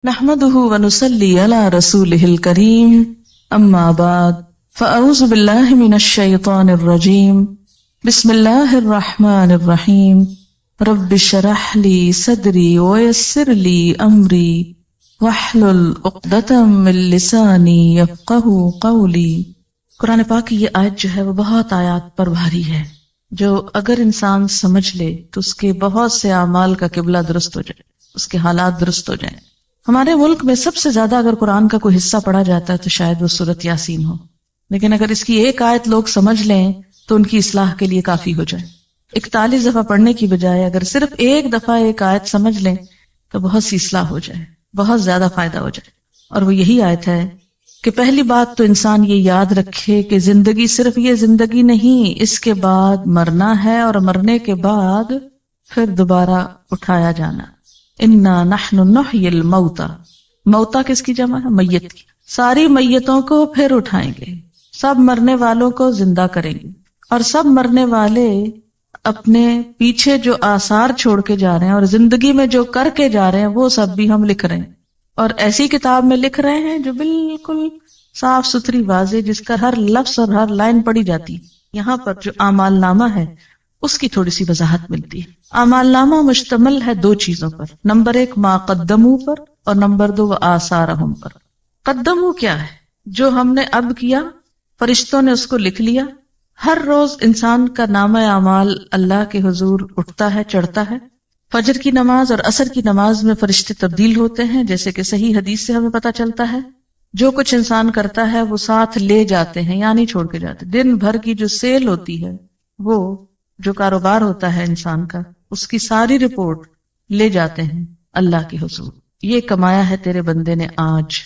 نحمده ونصلي على رسوله الكريم اما بعد فاعوذ بالله من الشيطان الرجيم بسم الله الرحمن الرحيم رب اشرح لي صدري ويسر لي امري واحلل عقدة من لساني يفقهوا قولي۔ قرآن پاک کی یہ آیت جو ہے وہ بہت آیات پر بھاری ہے، جو اگر انسان سمجھ لے تو اس کے بہت سے اعمال کا قبلہ درست ہو جائے، اس کے حالات درست ہو جائیں۔ ہمارے ملک میں سب سے زیادہ اگر قرآن کا کوئی حصہ پڑھا جاتا ہے تو شاید وہ سورۃ یاسین ہو، لیکن اگر اس کی ایک آیت لوگ سمجھ لیں تو ان کی اصلاح کے لیے کافی ہو جائے۔ 41 دفعہ پڑھنے کی بجائے اگر صرف ایک دفعہ ایک آیت سمجھ لیں تو بہت سی اصلاح ہو جائے، بہت زیادہ فائدہ ہو جائے۔ اور وہ یہی آیت ہے کہ پہلی بات تو انسان یہ یاد رکھے کہ زندگی صرف یہ زندگی نہیں، اس کے بعد مرنا ہے، اور مرنے کے بعد پھر دوبارہ اٹھایا جانا۔ انا نحن نحیی الموتى، موتا کس کی جمع ہے؟ میت کی۔ ساری میتوں کو پھر اٹھائیں گے، سب مرنے والوں کو زندہ کریں گے، اور سب مرنے والے اپنے پیچھے جو آثار چھوڑ کے جا رہے ہیں اور زندگی میں جو کر کے جا رہے ہیں وہ سب بھی ہم لکھ رہے ہیں، اور ایسی کتاب میں لکھ رہے ہیں جو بالکل صاف ستھری واضح، جس کا ہر لفظ اور ہر لائن پڑھی جاتی ہے۔ یہاں پر جو اعمال نامہ ہے اس کی تھوڑی سی وضاحت ملتی ہے۔ اعمال نامہ مشتمل ہے دو چیزوں پر، نمبر 1 ما قدموا پر، اور نمبر 2 آثارہم پر۔ قدموا کیا ہے؟ جو ہم نے اب کیا، فرشتوں نے اس کو لکھ لیا۔ ہر روز انسان کا نامہ اعمال اللہ کے حضور اٹھتا ہے، چڑھتا ہے۔ فجر کی نماز اور عصر کی نماز میں فرشتے تبدیل ہوتے ہیں، جیسے کہ صحیح حدیث سے ہمیں پتہ چلتا ہے۔ جو کچھ انسان کرتا ہے وہ ساتھ لے جاتے ہیں، یا نہیں چھوڑ کے جاتے۔ دن بھر کی جو سیل ہوتی ہے، وہ جو کاروبار ہوتا ہے انسان کا، اس کی ساری رپورٹ لے جاتے ہیں اللہ کے حضور۔ یہ کمایا ہے تیرے بندے نے آج،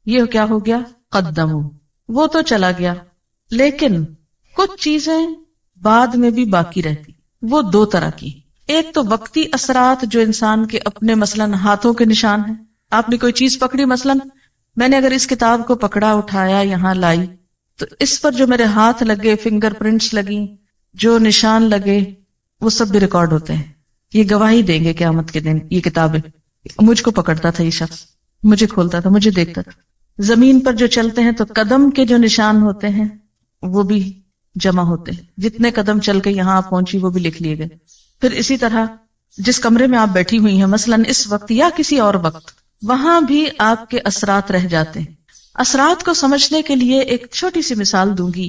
یہ کیا ہو گیا؟ قدمو۔ وہ تو چلا گیا، لیکن کچھ چیزیں بعد میں بھی باقی رہتی۔ وہ دو طرح کی، ایک تو وقتی اثرات جو انسان کے اپنے مثلاً ہاتھوں کے نشان ہیں۔ آپ نے کوئی چیز پکڑی، مثلاً میں نے اگر اس کتاب کو پکڑا، اٹھایا، یہاں لائی، تو اس پر جو میرے ہاتھ لگے، فنگر پرنٹس لگی، جو نشان لگے، وہ سب بھی ریکارڈ ہوتے ہیں۔ یہ گواہی دیں گے قیامت کے دن یہ کتابیں، مجھ کو پکڑتا تھا یہ شخص، مجھے کھولتا تھا، مجھے دیکھتا تھا۔ زمین پر جو چلتے ہیں تو قدم کے جو نشان ہوتے ہیں وہ بھی جمع ہوتے ہیں، جتنے قدم چل کے یہاں آپ پہنچی وہ بھی لکھ لیے گئے۔ پھر اسی طرح جس کمرے میں آپ بیٹھی ہوئی ہیں مثلاً اس وقت یا کسی اور وقت، وہاں بھی آپ کے اثرات رہ جاتے ہیں۔ اثرات کو سمجھنے کے لیے ایک چھوٹی سی مثال دوں گی۔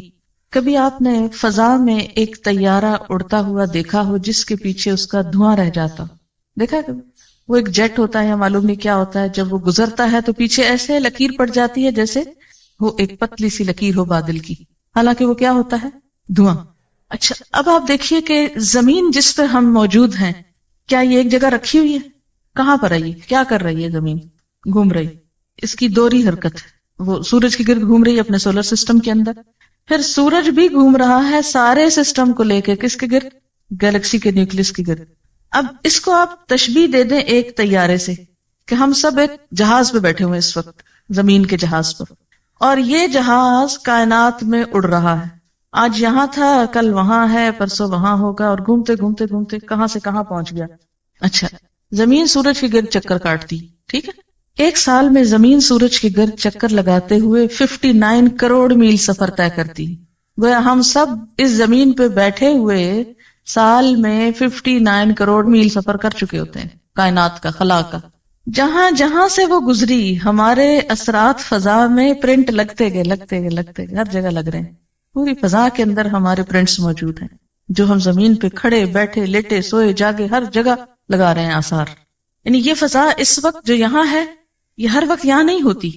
کبھی آپ نے فضا میں ایک طیارہ اڑتا ہوا دیکھا ہو جس کے پیچھے اس کا دھواں رہ جاتا؟ دیکھا ہے کبھی؟ وہ ایک جیٹ ہوتا ہے، معلوم نہیں کیا ہوتا ہے، جب وہ گزرتا ہے تو پیچھے ایسے لکیر پڑ جاتی ہے جیسے وہ ایک پتلی سی لکیر ہو بادل کی، حالانکہ وہ کیا ہوتا ہے؟ دھواں۔ اچھا، اب آپ دیکھیے کہ زمین جس پہ ہم موجود ہیں، کیا یہ ایک جگہ رکھی ہوئی ہے؟ کہاں پر ہے یہ؟ کیا کر رہی ہے زمین؟ گھوم رہی۔ اس کی دوہری حرکت ہے، وہ سورج کے گرد گھوم رہی ہے اپنے سولر سسٹم کے اندر، پھر سورج بھی گھوم رہا ہے سارے سسٹم کو لے کے، کس کے گرد؟ گیلیکسی کے نیوکلس کے گرد۔ اب اس کو آپ تشبیہ دے دیں ایک طیارے سے، کہ ہم سب ایک جہاز پہ بیٹھے ہوئے اس وقت، زمین کے جہاز پر، اور یہ جہاز کائنات میں اڑ رہا ہے۔ آج یہاں تھا، کل وہاں ہے، پرسوں وہاں ہوگا، اور گھومتے گھومتے گھومتے کہاں سے کہاں پہنچ گیا۔ اچھا، زمین سورج کے گرد چکر کاٹتی، ٹھیک ہے؟ ایک سال میں زمین سورج کے گرد چکر لگاتے ہوئے 59 کروڑ میل سفر طے کرتی۔ گویا ہم سب اس زمین پہ بیٹھے ہوئے سال میں 59 کروڑ میل سفر کر چکے ہوتے ہیں، کائنات کا، خلا کا۔ جہاں جہاں سے وہ گزری، ہمارے اثرات فضا میں پرنٹ لگتے گئے، ہر جگہ لگ رہے ہیں۔ پوری فضا کے اندر ہمارے پرنٹس موجود ہیں، جو ہم زمین پہ کھڑے، بیٹھے، لیٹے، سوئے، جاگے، ہر جگہ لگا رہے ہیں آثار۔ یعنی یہ فضا اس وقت جو یہاں ہے، یہ ہر وقت یہاں نہیں ہوتی۔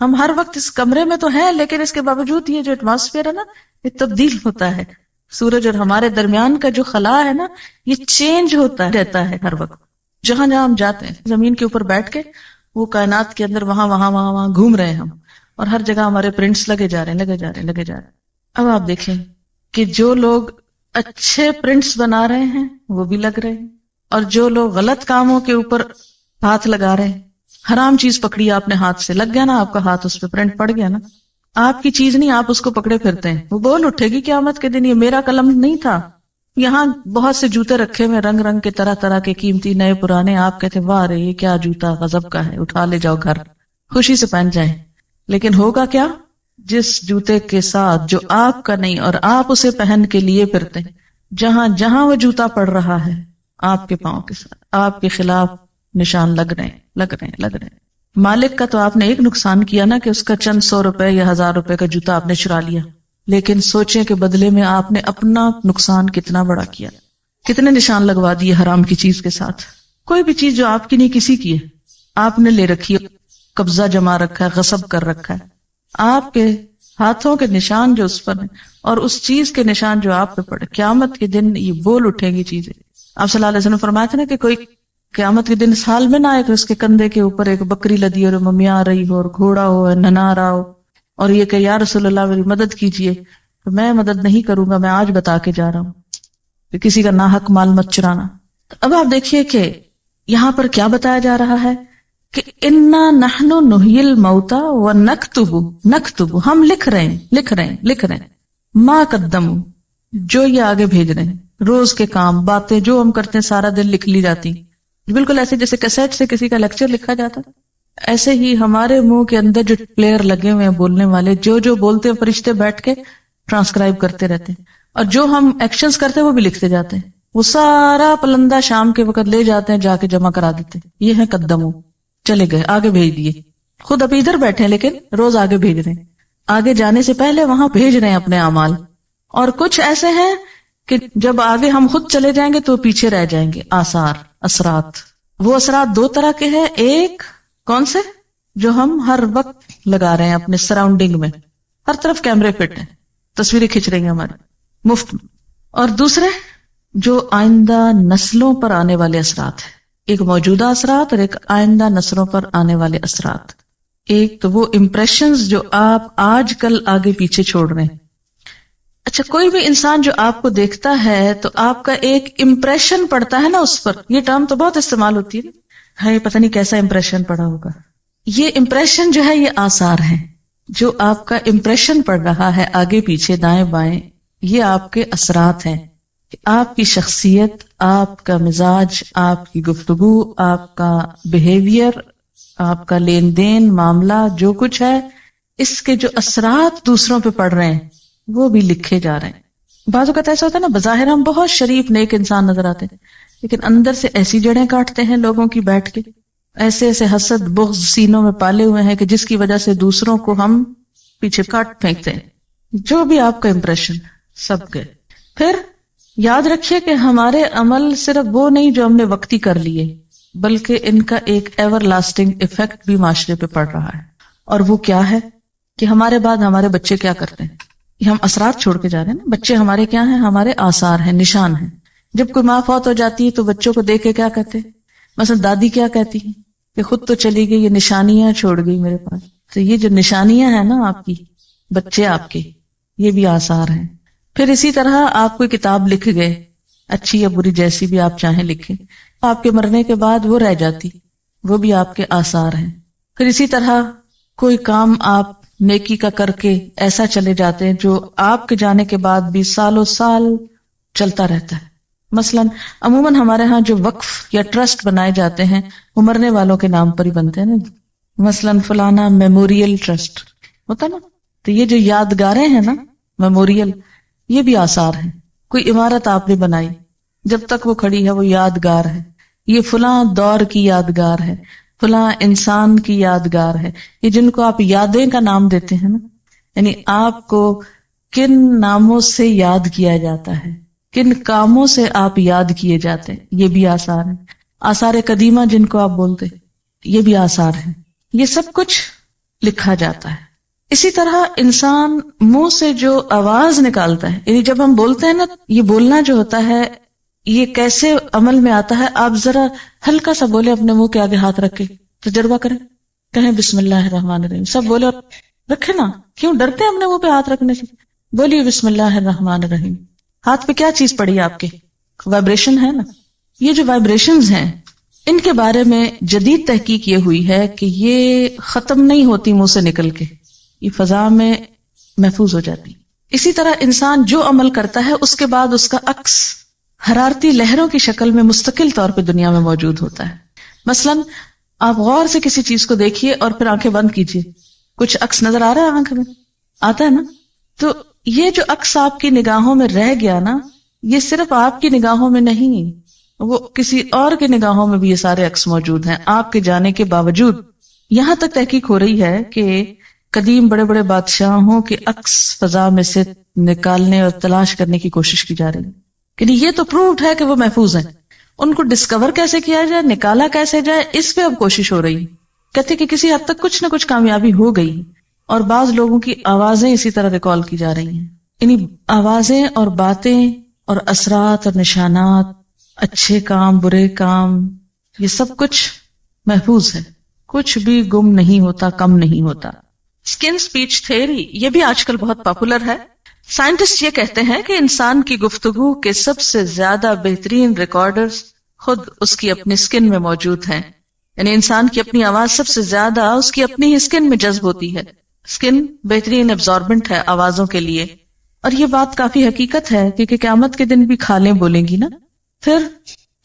ہم ہر وقت اس کمرے میں تو ہیں، لیکن اس کے باوجود یہ جو ایٹماسفیئر ہے نا، یہ تبدیل ہوتا ہے۔ سورج اور ہمارے درمیان کا جو خلا ہے نا، یہ چینج ہوتا رہتا ہے ہر وقت۔ جہاں جہاں ہم جاتے ہیں، زمین کے اوپر بیٹھ کے وہ کائنات کے اندر وہاں گھوم رہے ہیں ہم، اور ہر جگہ ہمارے پرنٹس لگے جا رہے ہیں۔ اب آپ دیکھیں کہ جو لوگ اچھے پرنٹس بنا رہے ہیں وہ بھی لگ رہے ہیں، اور جو لوگ غلط کاموں کے اوپر ہاتھ لگا رہے ہیں، حرام چیز پکڑی آپ نے، ہاتھ سے لگ گیا نا آپ کا ہاتھ، اس پہ پرنٹ پڑ گیا نا، آپ کی چیز نہیں، آپ اس کو پکڑے پھرتے ہیں، وہ بول اٹھے گی قیامت کے دن، یہ میرا قلم نہیں تھا، یہاں بہت سے جوتے رکھے ہوئے رنگ رنگ کے طرح طرح کے قیمتی نئے پرانے، آپ کہتے واہ رے یہ کیا جوتا غضب کا ہے، اٹھا لے جاؤ گھر، خوشی سے پہن جائیں. لیکن ہوگا کیا؟ جس جوتے کے ساتھ جو آپ کا نہیں اور آپ اسے پہن کے لیے پھرتے ہیں، جہاں جہاں وہ جوتا پڑ رہا ہے آپ کے پاؤں کے ساتھ آپ کے خلاف نشان لگ رہے ہیں. مالک کا تو آپ نے ایک نقصان کیا نا کہ اس کا چند 100 روپے یا 1000 روپے کا جوتا آپ نے چرا لیا، لیکن سوچیں کہ بدلے میں آپ نے اپنا نقصان کتنا بڑا کیا، کتنے نشان لگوا دیے حرام کی چیز کے ساتھ. کوئی بھی چیز جو آپ کی نہیں کسی کی ہے، آپ نے لے رکھی ہے، قبضہ جما رکھا ہے، غصب کر رکھا ہے، آپ کے ہاتھوں کے نشان جو اس پر ہیں اور اس چیز کے نشان جو آپ پہ پڑے، قیامت کے دن یہ بول اٹھیں گی چیزیں. آپ صلی اللہ علیہ وسلم فرمایا تھا نا کہ کوئی قیامت کے دن اس حال میں نہ آئے کہ اس کے کندھے کے اوپر ایک بکری لدی اور ممیا آ رہی ہو اور گھوڑا ہو ننا رہا ہو اور یہ کہ یا رسول اللہ میری مدد کیجیے، تو میں مدد نہیں کروں گا، میں آج بتا کے جا رہا ہوں کہ کسی کا ناحق مال مت چرانا. اب آپ دیکھیے کہ یہاں پر کیا بتایا جا رہا ہے کہ انا نحن نحیی الموتى ونکتب، ہم لکھ رہے ہیں ما قدموا، جو یہ آگے بھیج رہے ہیں، روز کے کام باتیں جو ہم کرتے ہیں سارا دن لکھ لی جاتی، بالکل ایسے جیسے کیسٹ سے کسی کا لیکچر لکھا جاتا، ایسے ہی ہمارے منہ کے اندر جو پلیئر لگے ہوئے ہیں بولنے والے، جو بولتے ہیں فرشتے بیٹھ کے ٹرانسکرائب کرتے رہتے ہیں، اور جو ہم ایکشنز کرتے ہیں وہ بھی لکھتے جاتے ہیں. وہ سارا پلندہ شام کے وقت لے جاتے ہیں، جا کے جمع کرا دیتے ہیں. یہ ہے قدموں، چلے گئے آگے بھیج دیے. خود ابھی ادھر بیٹھے ہیں لیکن روز آگے بھیج رہے ہیں، آگے جانے سے پہلے وہاں بھیج رہے ہیں اپنے اعمال. اور کچھ ایسے ہیں کہ جب آگے ہم خود چلے جائیں گے تو پیچھے رہ جائیں گے. آثار، اثرات. وہ اثرات 2 طرح کے ہیں، ایک کون سے؟ جو ہم ہر وقت لگا رہے ہیں اپنے سراؤنڈنگ میں، ہر طرف کیمرے فٹ ہیں، تصویریں کھینچ رہی ہیں ہماری مفت میں. اور دوسرے جو آئندہ نسلوں پر آنے والے اثرات ہیں، ایک موجودہ اثرات اور ایک آئندہ نسلوں پر آنے والے اثرات. ایک تو وہ امپریشنز جو آپ آج کل آگے پیچھے چھوڑ رہے ہیں. اچھا، کوئی بھی انسان جو آپ کو دیکھتا ہے تو آپ کا ایک امپریشن پڑتا ہے نا اس پر. یہ ٹرم تو بہت استعمال ہوتی ہے نا، ہے پتہ نہیں کیسا امپریشن پڑا ہوگا. یہ امپریشن جو ہے یہ آثار ہیں، جو آپ کا امپریشن پڑ رہا ہے آگے پیچھے دائیں بائیں، یہ آپ کے اثرات ہیں. آپ کی شخصیت، آپ کا مزاج، آپ کی گفتگو، آپ کا بیہیویئر، آپ کا لین دین معاملہ، جو کچھ ہے، اس کے جو اثرات دوسروں پہ پڑ رہے ہیں وہ بھی لکھے جا رہے ہیں. بعض اوقات ایسا ہوتا ہے نا، بظاہر ہم بہت شریف نیک انسان نظر آتے ہیں لیکن اندر سے ایسی جڑیں کاٹتے ہیں لوگوں کی بیٹھ کے، ایسے ایسے حسد بغض سینوں میں پالے ہوئے ہیں کہ جس کی وجہ سے دوسروں کو ہم پیچھے کاٹ پھینکتے ہیں. جو بھی آپ کا امپریشن سب گئے. پھر یاد رکھیے کہ ہمارے عمل صرف وہ نہیں جو ہم نے وقتی کر لیے، بلکہ ان کا ایک ایور لاسٹنگ ایفیکٹ بھی معاشرے پہ پڑ رہا ہے. اور وہ کیا ہے کہ ہمارے بعد ہمارے بچے کیا کرتے ہیں. یہ ہم اثرات چھوڑ کے جا رہے ہیں نا. بچے ہمارے کیا ہیں؟ ہمارے آثار ہیں، نشان ہیں. جب کوئی ماں فوت ہو جاتی ہے تو بچوں کو دیکھ کے کیا کہتے ہیں؟ مثلا دادی کیا کہتی ہیں کہ خود تو چلی گئی، یہ نشانیاں چھوڑ گئی میرے پاس. تو یہ جو نشانیاں ہیں نا آپ کی، بچے آپ کے، یہ بھی آثار ہیں. پھر اسی طرح آپ کوئی کتاب لکھ گئے، اچھی یا بری جیسی بھی آپ چاہیں لکھیں، آپ کے مرنے کے بعد وہ رہ جاتی، وہ بھی آپ کے آثار ہیں. پھر اسی طرح کوئی کام آپ نیکی کا کر کے ایسا چلے جاتے ہیں جو آپ کے جانے کے بعد بھی سالوں سال چلتا رہتا ہے. مثلا عموماً ہمارے ہاں جو وقف یا ٹرسٹ بنائے جاتے ہیں وہ مرنے والوں کے نام پر ہی بنتے ہیں نا. مثلا فلانا میموریل ٹرسٹ ہوتا نا، تو یہ جو یادگاریں ہیں نا میموریل، یہ بھی آثار ہیں. کوئی عمارت آپ نے بنائی، جب تک وہ کھڑی ہے وہ یادگار ہے. یہ فلاں دور کی یادگار ہے، فلاں انسان کی یادگار ہے. یہ جن کو آپ یادیں کا نام دیتے ہیں نا، یعنی آپ کو کن ناموں سے یاد کیا جاتا ہے، کن کاموں سے آپ یاد کیے جاتے ہیں، یہ بھی آثار ہیں. آثار قدیمہ جن کو آپ بولتے، یہ بھی آثار ہیں. یہ سب کچھ لکھا جاتا ہے. اسی طرح انسان منہ سے جو آواز نکالتا ہے، یعنی جب ہم بولتے ہیں نا، یہ بولنا جو ہوتا ہے یہ کیسے عمل میں آتا ہے. آپ ذرا ہلکا سا بولے اپنے منہ کے آگے ہاتھ رکھ کے، تجربہ کریں، کہیں بسم اللہ الرحمن الرحیم، سب بولے اور رکھے نا. کیوں ڈرتے ہیں اپنے منہ پہ ہاتھ رکھنے سے؟ بولیے بسم اللہ الرحمن الرحیم. ہاتھ پہ کیا چیز پڑی ہے آپ کے؟ وائبریشن ہے نا. یہ جو وائبریشنز ہیں ان کے بارے میں جدید تحقیق یہ ہوئی ہے کہ یہ ختم نہیں ہوتی منہ سے نکل کے، یہ فضا میں محفوظ ہو جاتی. اسی طرح انسان جو عمل کرتا ہے اس کے بعد اس کا عکس حرارتی لہروں کی شکل میں مستقل طور پہ دنیا میں موجود ہوتا ہے. مثلاً آپ غور سے کسی چیز کو دیکھیے اور پھر آنکھیں بند کیجیے, کچھ عکس نظر آ رہا ہے آنکھ میں, آتا ہے نا؟ تو یہ جو عکس آپ کی نگاہوں میں رہ گیا نا, یہ صرف آپ کی نگاہوں میں نہیں, وہ کسی اور کی نگاہوں میں بھی یہ سارے عکس موجود ہیں آپ کے جانے کے باوجود. یہاں تک تحقیق ہو رہی ہے کہ قدیم بڑے بڑے بادشاہوں کے عکس فضا میں سے نکالنے اور تلاش کرنے کی کوشش کی جا رہی ہے, یعنی یہ تو پرووڈ ہے کہ وہ محفوظ ہیں. ان کو ڈسکور کیسے کیا جائے, نکالا کیسے جائے, اس پہ اب کوشش ہو رہی. کہتے کہ کسی حد تک کچھ نہ کچھ کامیابی ہو گئی, اور بعض لوگوں کی آوازیں اسی طرح ریکال کی جا رہی ہیں. یعنی آوازیں اور باتیں اور اثرات اور نشانات, اچھے کام برے کام, یہ سب کچھ محفوظ ہے, کچھ بھی گم نہیں ہوتا, کم نہیں ہوتا. اسکن اسپیچ تھیوری یہ بھی آج کل بہت پاپولر ہے. سائنٹسٹ یہ کہتے ہیں کہ انسان کی گفتگو کے سب سے زیادہ بہترین ریکارڈرز خود اس کی اپنی اسکن میں موجود ہیں. یعنی انسان کی اپنی آواز سب سے زیادہ اس کی اپنی ہی اسکن میں جذب ہوتی ہے. اسکن بہترین ایبزاربنٹ ہے آوازوں کے لیے, اور یہ بات کافی حقیقت ہے کیونکہ قیامت کے دن بھی کھالیں بولیں گی نا. پھر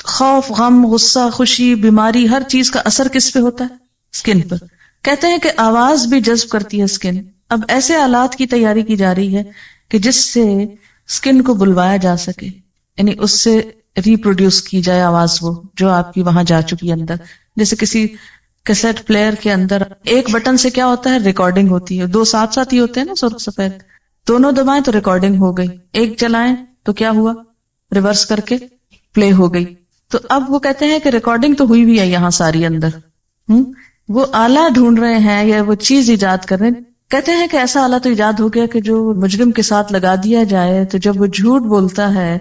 خوف, غم, غصہ, خوشی, بیماری, ہر چیز کا اثر کس پہ ہوتا ہے؟ اسکن پر. کہتے ہیں کہ آواز بھی جذب کرتی ہے اسکن. اب ایسے آلات کی تیاری کی جا رہی ہے کہ جس سے اسکن کو بلوایا جا سکے, یعنی اس سے ریپروڈیوس کی جائے آواز, وہ جو آپ کی وہاں جا چکی اندر. جیسے کسی کیسٹ پلیئر کے اندر ایک بٹن سے کیا ہوتا ہے, ریکارڈنگ ہوتی ہے. دو ساتھ ساتھ ہی ہوتے ہیں نا سرخ سفید, دونوں دبائیں تو ریکارڈنگ ہو گئی, ایک چلائیں تو کیا ہوا, ریورس کر کے پلے ہو گئی. تو اب وہ کہتے ہیں کہ ریکارڈنگ تو ہوئی بھی ہے یہاں ساری اندر. وہ آلہ ڈھونڈ رہے ہیں یا وہ چیز ایجاد کر رہے ہیں. کہتے ہیں کہ ایسا آلہ تو ایجاد ہو گیا کہ جو مجرم کے ساتھ لگا دیا جائے تو جب وہ جھوٹ بولتا ہے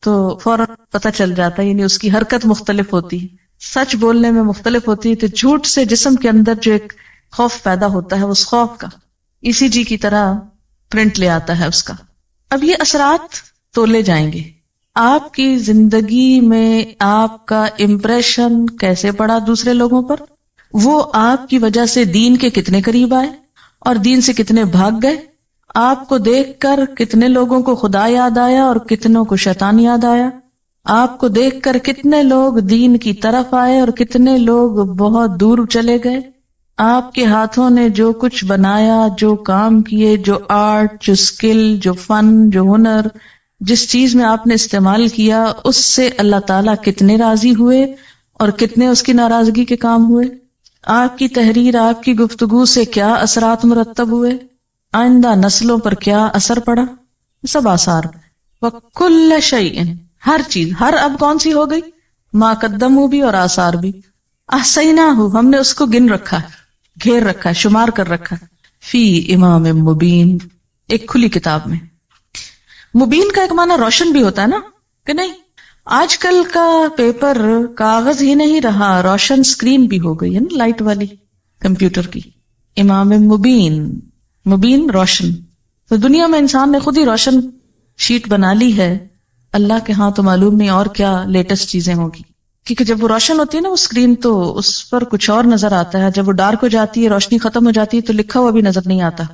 تو فوراً پتہ چل جاتا ہے, یعنی اس کی حرکت مختلف ہوتی ہے, سچ بولنے میں مختلف ہوتی ہے. تو جھوٹ سے جسم کے اندر جو ایک خوف پیدا ہوتا ہے, اس خوف کا ECG کی طرح پرنٹ لے آتا ہے اس کا. اب یہ اثرات تولے جائیں گے. آپ کی زندگی میں آپ کا امپریشن کیسے پڑا دوسرے لوگوں پر, وہ آپ کی وجہ سے دین کے کتنے قریب آئے اور دین سے کتنے بھاگ گئے. آپ کو دیکھ کر کتنے لوگوں کو خدا یاد آیا اور کتنوں کو شیطان یاد آیا. آپ کو دیکھ کر کتنے لوگ دین کی طرف آئے اور کتنے لوگ بہت دور چلے گئے. آپ کے ہاتھوں نے جو کچھ بنایا, جو کام کیے, جو آرٹ, جو اسکل, جو فن, جو ہنر, جس چیز میں آپ نے استعمال کیا, اس سے اللہ تعالیٰ کتنے راضی ہوئے اور کتنے اس کی ناراضگی کے کام ہوئے. آپ کی تحریر, آپ کی گفتگو سے کیا اثرات مرتب ہوئے, آئندہ نسلوں پر کیا اثر پڑا, سب آثار. وَكُلَّ شَيْءٍ, ہر چیز, ہر اب کون سی ہو گئی, ما قدموا بھی اور آثار بھی. احصیناہ, ہم نے اس کو گن رکھا ہے, گھیر رکھا ہے, شمار کر رکھا ہے. فی امام مبین, ایک کھلی کتاب میں. مبین کا ایک معنی روشن بھی ہوتا ہے نا, کہ نہیں؟ آج کل کا پیپر کاغذ ہی نہیں رہا, روشن اسکرین بھی ہو گئی ہے نا, لائٹ والی کمپیوٹر کی. امام مبین, مبین روشن. تو دنیا میں انسان نے خود ہی روشن شیٹ بنا لی ہے. اللہ کے ہاں تو معلوم نہیں اور کیا لیٹسٹ چیزیں ہوں گی, کیونکہ جب وہ روشن ہوتی ہے نا وہ اسکرین تو اس پر کچھ اور نظر آتا ہے. جب وہ ڈارک ہو جاتی ہے, روشنی ختم ہو جاتی ہے, تو لکھا ہوا بھی نظر نہیں آتا,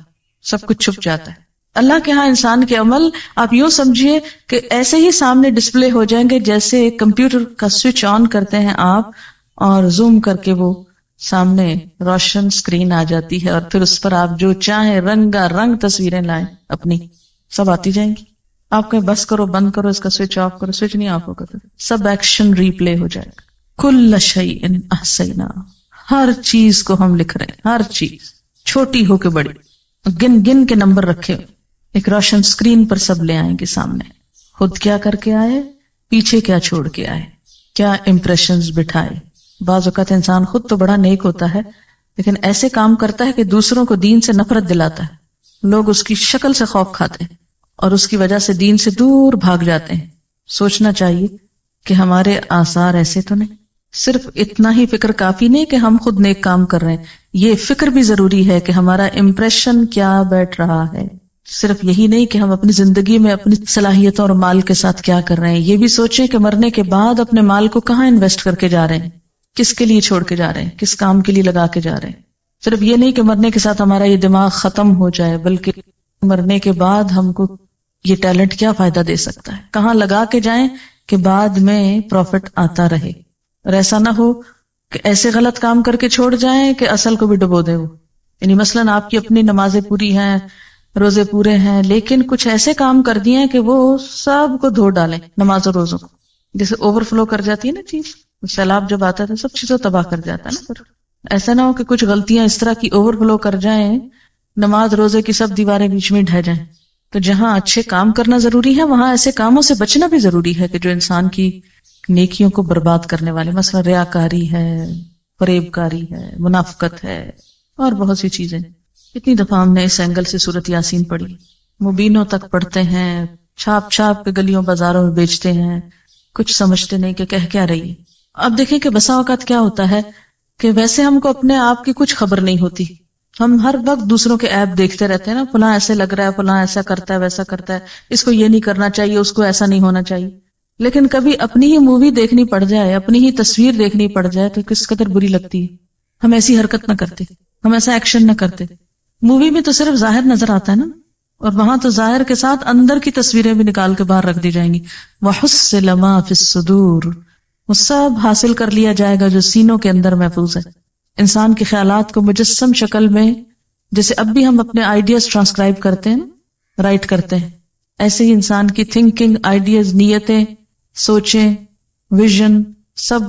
سب کچھ چھپ جاتا ہے. اللہ کے ہاں انسان کے عمل آپ یوں سمجھیے کہ ایسے ہی سامنے ڈسپلے ہو جائیں گے جیسے کمپیوٹر کا سوئچ آن کرتے ہیں آپ اور زوم کر کے وہ سامنے روشن اسکرین آ جاتی ہے, اور پھر اس پر آپ جو چاہیں رنگا رنگ تصویریں لائیں اپنی, سب آتی جائیں گی. آپ کہیں بس کرو, بند کرو, اس کا سوئچ آف کرو, سوئچ نہیں آف ہوگا, سب ایکشن ریپلے ہو جائے گا. کل شیء احصیناہ, ہر چیز کو ہم لکھ رہے ہیں, ہر چیز چھوٹی ہو کے بڑی, گن گن کے نمبر رکھے ہوئے. ایک روشن اسکرین پر سب لے آئیں گے سامنے. خود کیا کر کے آئے, پیچھے کیا چھوڑ کے آئے, کیا امپریشنز بٹھائے. بعض اوقات انسان خود تو بڑا نیک ہوتا ہے لیکن ایسے کام کرتا ہے کہ دوسروں کو دین سے نفرت دلاتا ہے. لوگ اس کی شکل سے خوف کھاتے ہیں اور اس کی وجہ سے دین سے دور بھاگ جاتے ہیں. سوچنا چاہیے کہ ہمارے آثار ایسے تو نہیں. صرف اتنا ہی فکر کافی نہیں کہ ہم خود نیک کام کر رہے ہیں, یہ فکر بھی ضروری ہے کہ ہمارا امپریشن کیا بیٹھ رہا ہے. صرف یہی نہیں کہ ہم اپنی زندگی میں اپنی صلاحیتوں اور مال کے ساتھ کیا کر رہے ہیں, یہ بھی سوچیں کہ مرنے کے بعد اپنے مال کو کہاں انویسٹ کر کے جا رہے ہیں, کس کے لیے چھوڑ کے جا رہے ہیں, کس کام کے لیے لگا کے جا رہے ہیں. صرف یہ نہیں کہ مرنے کے ساتھ ہمارا یہ دماغ ختم ہو جائے, بلکہ مرنے کے بعد ہم کو یہ ٹیلنٹ کیا فائدہ دے سکتا ہے, کہاں لگا کے جائیں کہ بعد میں پروفٹ آتا رہے، اور ایسا نہ ہو کہ ایسے غلط کام کر کے چھوڑ جائیں کہ اصل کو بھی ڈبو دے وہ. یعنی مثلاً آپ کی اپنی نمازیں پوری ہیں، روزے پورے ہیں، لیکن کچھ ایسے کام کر دیے ہیں کہ وہ سب کو دھو ڈالیں نماز اور روزوں کو. جیسے اوور فلو کر جاتی ہے نا چیز، سیلاب جب آتا ہے سب چیزوں تباہ کر جاتا ہے نا. پھر ایسا نہ ہو کہ کچھ غلطیاں اس طرح کی اوور فلو کر جائیں، نماز روزے کی سب دیواریں بیچ میں ڈھہ جائیں. تو جہاں اچھے کام کرنا ضروری ہے وہاں ایسے کاموں سے بچنا بھی ضروری ہے کہ جو انسان کی نیکیوں کو برباد کرنے والے، مثلا ریاکاری ہے، فریب کاری ہے، منافقت ہے، اور بہت سی چیزیں. کتنی دفعہ ہم نے اس اینگل سے سورۃ یاسین پڑھی، مبینوں تک پڑھتے ہیں، چھاپ چھاپ کے گلیوں بازاروں میں بیچتے ہیں، کچھ سمجھتے نہیں کہ کہہ کیا رہی ہے. اب دیکھیں کہ بسا اوقات کیا ہوتا ہے کہ ویسے ہم کو اپنے آپ کی کچھ خبر نہیں ہوتی، ہم ہر وقت دوسروں کے ایپ دیکھتے رہتے ہیں نا، فلاں ایسے لگ رہا ہے، فلاں ایسا کرتا ہے، ویسا کرتا ہے، اس کو یہ نہیں کرنا چاہیے، اس کو ایسا نہیں ہونا چاہیے. لیکن کبھی اپنی ہی مووی دیکھنی پڑ جائے، اپنی ہی تصویر دیکھنی پڑ جائے تو کس قدر بری لگتی ہے. ہم ایسی حرکت نہ کرتے، ہم ایسا ایکشن نہ کرتے. مووی میں تو صرف ظاہر نظر آتا ہے نا، اور وہاں تو ظاہر کے ساتھ اندر کی تصویریں بھی نکال کے باہر رکھ دی جائیں گی. وَحُصِّلَ مَا فِي الصُّدُورِ، وہ سب حاصل کر لیا جائے گا جو سینوں کے اندر محفوظ ہے. انسان کے خیالات کو مجسم شکل میں، جیسے اب بھی ہم اپنے آئیڈیاز ٹرانسکرائب کرتے ہیں، رائٹ کرتے ہیں، ایسے ہی انسان کی تھنکنگ، آئیڈیاز، نیتیں، سوچیں، ویژن سب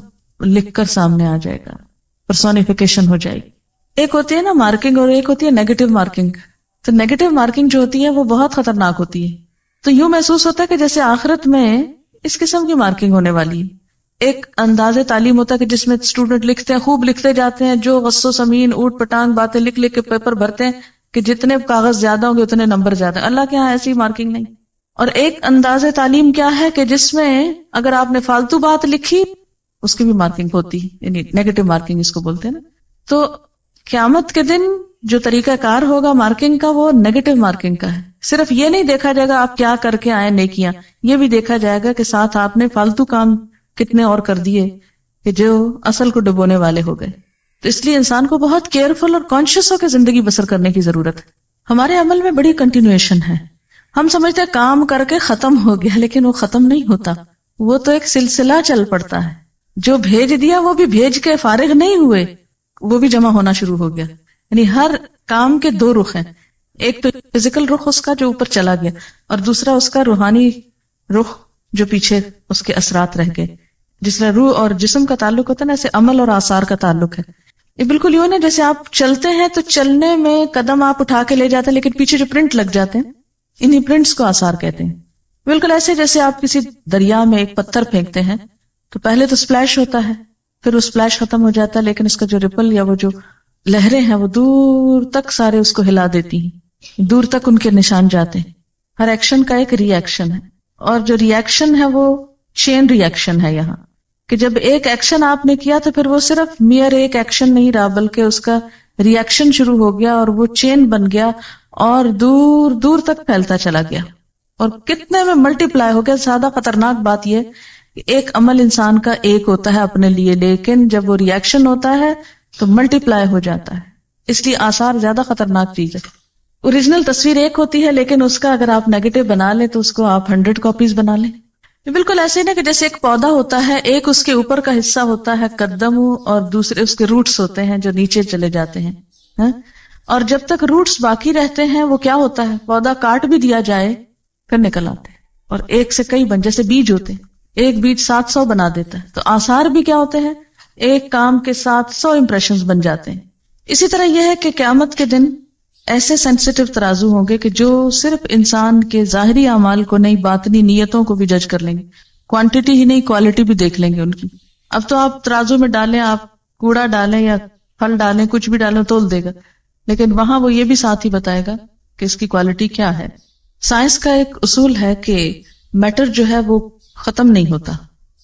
لکھ کر سامنے آ جائے گا، پرسونیفیکیشن ہو جائے گی. ایک ہوتی ہے نا مارکنگ اور ایک ہوتی ہے نیگیٹو مارکنگ. تو نیگیٹو مارکنگ جو ہوتی ہے وہ بہت خطرناک ہوتی ہے. تو یوں محسوس ہوتا ہے کہ جیسے آخرت میں اس قسم کی مارکنگ ہونے والی ہے. ایک انداز تعلیم ہوتا ہے کہ جس میں اسٹوڈنٹ لکھتے ہیں، خوب لکھتے جاتے ہیں، جو غصو سمین اوٹ پٹانگ باتیں لکھ لکھ کے پیپر بھرتے ہیں کہ جتنے کاغذ زیادہ ہوں گے اتنے نمبر زیادہ. اللہ کے ہاں ایسی مارکنگ نہیں. اور ایک انداز تعلیم کیا ہے کہ جس میں اگر آپ نے فالتو بات لکھی اس کی بھی مارکنگ ہوتی ہے، یعنی نیگیٹو مارکنگ اس کو بولتے ہیں نا. تو قیامت کے دن جو طریقہ کار ہوگا مارکنگ کا وہ نیگیٹو مارکنگ کا ہے. صرف یہ نہیں دیکھا جائے گا آپ کیا کر کے آئے نیکیاں، یہ بھی دیکھا جائے گا کہ ساتھ آپ نے فالتو کام کتنے اور کر دیے کہ جو اصل کو ڈبونے والے ہو گئے. تو اس لیے انسان کو بہت کیئرفل اور کانشیس ہو کے زندگی بسر کرنے کی ضرورت ہے. ہمارے عمل میں بڑی کنٹینویشن ہے. ہم سمجھتے ہیں کام کر کے ختم ہو گیا، لیکن وہ ختم نہیں ہوتا، وہ تو ایک سلسلہ چل پڑتا ہے. جو بھیج دیا وہ بھی بھیج کے فارغ نہیں ہوئے، وہ بھی جمع ہونا شروع ہو گیا. یعنی ہر کام کے دو رخ ہیں، ایک تو فزیکل رخ اس کا جو اوپر چلا گیا، اور دوسرا اس کا روحانی رخ جو پیچھے اس کے اثرات رہ گئے. جس طرح روح اور جسم کا تعلق ہوتا ہے نا، ایسے عمل اور آثار کا تعلق ہے. یہ بالکل یوں نا جیسے آپ چلتے ہیں تو چلنے میں قدم آپ اٹھا کے لے جاتے ہیں، لیکن پیچھے جو پرنٹ لگ جاتے ہیں انہی پرنٹس کو آثار کہتے ہیں. بالکل ایسے جیسے آپ کسی دریا میں ایک پتھر پھینکتے ہیں تو پہلے تو سپلیش ہوتا ہے، پھر وہ سپلیش ختم ہو جاتا ہے، لیکن اس کا جو ریپل یا وہ جو لہریں ہیں وہ دور تک سارے اس کو ہلا دیتی ہیں، دور تک ان کے نشان جاتے ہیں. ہر ایکشن کا ایک ری ایکشن ہے، اور جو ری ایکشن ہے وہ چین ری ایکشن ہے. یہاں کہ جب ایک ایکشن آپ نے کیا تو پھر وہ صرف میئر ایک ایکشن نہیں رہا، بلکہ اس کا ری ایکشن شروع ہو گیا اور وہ چین بن گیا اور دور دور تک پھیلتا چلا گیا، اور کتنے میں ملٹی پلائی ہو گیا. زیادہ خطرناک بات یہ کہ ایک عمل انسان کا ایک ہوتا ہے اپنے لیے، لیکن جب وہ ری ایکشن ہوتا ہے تو ملٹی پلائی ہو جاتا ہے. اس لیے آثار زیادہ خطرناک چیز ہے. اوریجنل تصویر ایک ہوتی ہے، لیکن اس کا اگر آپ نیگیٹو بنا لیں تو اس کو آپ 100 کاپیز بنا لیں. بالکل ایسے ہی نا کہ جیسے ایک پودا ہوتا ہے، ایک اس کے اوپر کا حصہ ہوتا ہے قدم، اور دوسرے اس کے روٹس ہوتے ہیں جو نیچے چلے جاتے ہیں. اور جب تک روٹس باقی رہتے ہیں وہ کیا ہوتا ہے، پودا کاٹ بھی دیا جائے پھر نکل آتے ہیں، اور ایک سے کئی بن، جیسے بیج ہوتے ہیں، ایک بیج 700 بنا دیتا ہے. تو آثار بھی کیا ہوتے ہیں، ایک کام کے 700 امپریشنز بن جاتے ہیں. اسی طرح یہ ہے کہ قیامت کے دن ایسے سینسیٹیو ترازو ہوں گے کہ جو صرف انسان کے ظاہری اعمال کو نہیں، باطنی نیتوں کو بھی جج کر لیں گے. کوانٹٹی ہی نہیں، کوالٹی بھی دیکھ لیں گے ان کی. اب تو آپ ترازو میں ڈالیں، آپ کوڑا ڈالیں یا پھل ڈالیں، کچھ بھی ڈالیں تول دے گا، لیکن وہاں وہ یہ بھی ساتھ ہی بتائے گا کہ اس کی کوالٹی کیا ہے. سائنس کا ایک اصول ہے کہ میٹر جو ہے وہ ختم نہیں ہوتا،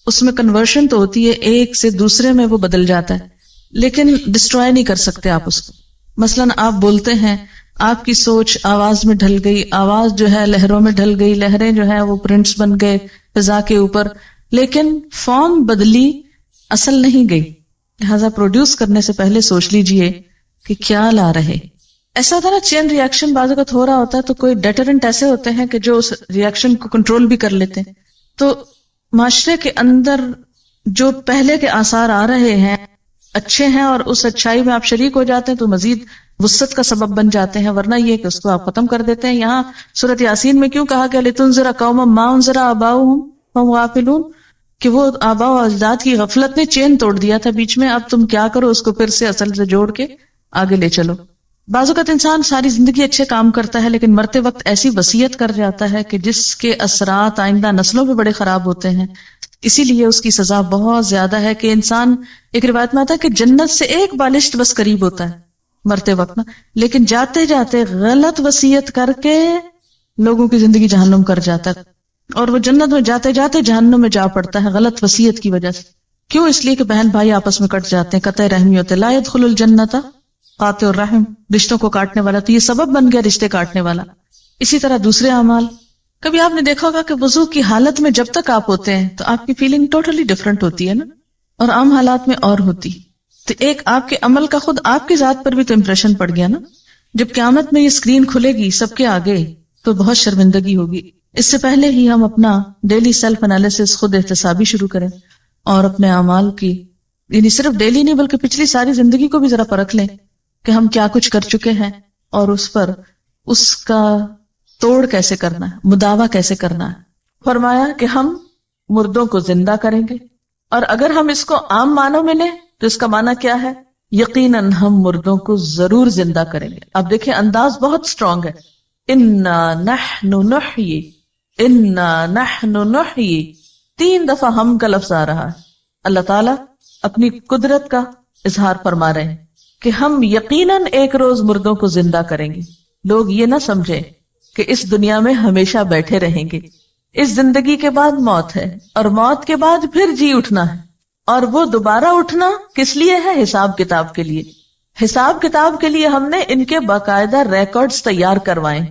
اس میں کنورشن تو ہوتی ہے، ایک سے دوسرے میں وہ بدل جاتا ہے، لیکن ڈسٹروائے نہیں کر سکتے آپ اس کو. مثلاً آپ بولتے ہیں، آپ کی سوچ آواز میں ڈھل گئی، آواز جو ہے لہروں میں ڈھل گئی، لہریں جو ہے وہ پرنٹس بن گئے فضا کے اوپر، لیکن فارم بدلی، اصل نہیں گئی. لہذا پروڈیوس کرنے سے پہلے سوچ لیجئے کہ کیا لا رہے. ایسا ہوتا ہے نا چین ری ایکشن بعض اوقات ہو رہا ہوتا ہے تو کوئی ڈیٹرنٹ ایسے ہوتے ہیں کہ جو اس ری ایکشن کو کنٹرول بھی کر لیتے ہیں. تو معاشرے کے اندر جو پہلے کے آثار آ رہے ہیں اچھے ہیں اور اس اچھائی میں آپ شریک ہو جاتے ہیں تو مزید وسعت کا سبب بن جاتے ہیں، ورنہ یہ کہ اس کو آپ ختم کر دیتے ہیں. یہاں سورۃ یاسین میں کیوں کہا کہ لِتُنذِرَ قَوْمًا مَا أُنذِرَ آبَاؤُهُمْ فَهُمْ غَافِلُونَ، کہ وہ آباء و اجداد کی غفلت نے چین توڑ دیا تھا بیچ میں، اب تم کیا کرو اس کو پھر سے اصل سے جوڑ کے آگے لے چلو. بعض اوقات انسان ساری زندگی اچھے کام کرتا ہے لیکن مرتے وقت ایسی وصیت کر جاتا ہے کہ جس کے اثرات آئندہ نسلوں پہ بڑے خراب ہوتے ہیں. اسی لیے اس کی سزا بہت زیادہ ہے کہ انسان، ایک روایت میں آتا ہے کہ جنت سے ایک بالشت بس قریب ہوتا ہے مرتے وقت نا، لیکن جاتے جاتے غلط وصیت کر کے لوگوں کی زندگی جہنم کر جاتا ہے، اور وہ جنت میں جاتے جاتے جہنم میں جا پڑتا ہے غلط وصیت کی وجہ سے. کیوں؟ اس لیے کہ بہن بھائی آپس میں کٹ جاتے ہیں، قطع رحمی ہوتے. لا يدخل الجنت قاطع الرحم، رشتوں کو کاٹنے والا، تو یہ سبب بن گیا رشتے کاٹنے والا. اسی طرح دوسرے اعمال، کبھی آپ نے دیکھا ہوگا کہ وضو کی حالت میں جب تک آپ ہوتے ہیں تو آپ کی فیلنگ ٹوٹلی ڈفرنٹ ہوتی ہے نا، اور عام حالات میں اور ہوتی. تو ایک آپ کے عمل کا خود آپ کی ذات پر بھی تو امپریشن پڑ گیا نا. جب قیامت میں یہ اسکرین کھلے گی سب کے آگے تو بہت شرمندگی ہوگی. اس سے پہلے ہی ہم اپنا ڈیلی سیلف انالیسس خود احتسابی شروع کریں اور اپنے اعمال کی، یعنی صرف ڈیلی نہیں بلکہ پچھلی ساری زندگی کو بھی ذرا پرکھ لیں کہ ہم کیا کچھ کر چکے ہیں اور اس پر اس کا توڑ کیسے کرنا ہے، مداوع کیسے کرنا ہے. فرمایا کہ ہم مردوں کو زندہ کریں گے، اور اگر ہم اس کو عام معنوں میں لیں تو اس کا معنی کیا ہے؟ یقیناً ہم مردوں کو ضرور زندہ کریں گے. اب دیکھیں انداز بہت سٹرونگ ہے. انا نحن نحیی، انا نحن نحیی، 3 دفعہ ہم کا لفظ آ رہا ہے. اللہ تعالیٰ اپنی قدرت کا اظہار فرما رہے ہیں کہ ہم یقیناً ایک روز مردوں کو زندہ کریں گے. لوگ یہ نہ سمجھیں کہ اس دنیا میں ہمیشہ بیٹھے رہیں گے. اس زندگی کے بعد موت ہے، اور موت کے بعد پھر جی اٹھنا ہے، اور وہ دوبارہ اٹھنا کس لیے ہے؟ حساب کتاب کے لیے. حساب کتاب کے لیے ہم نے ان کے باقاعدہ ریکارڈز تیار کروائے.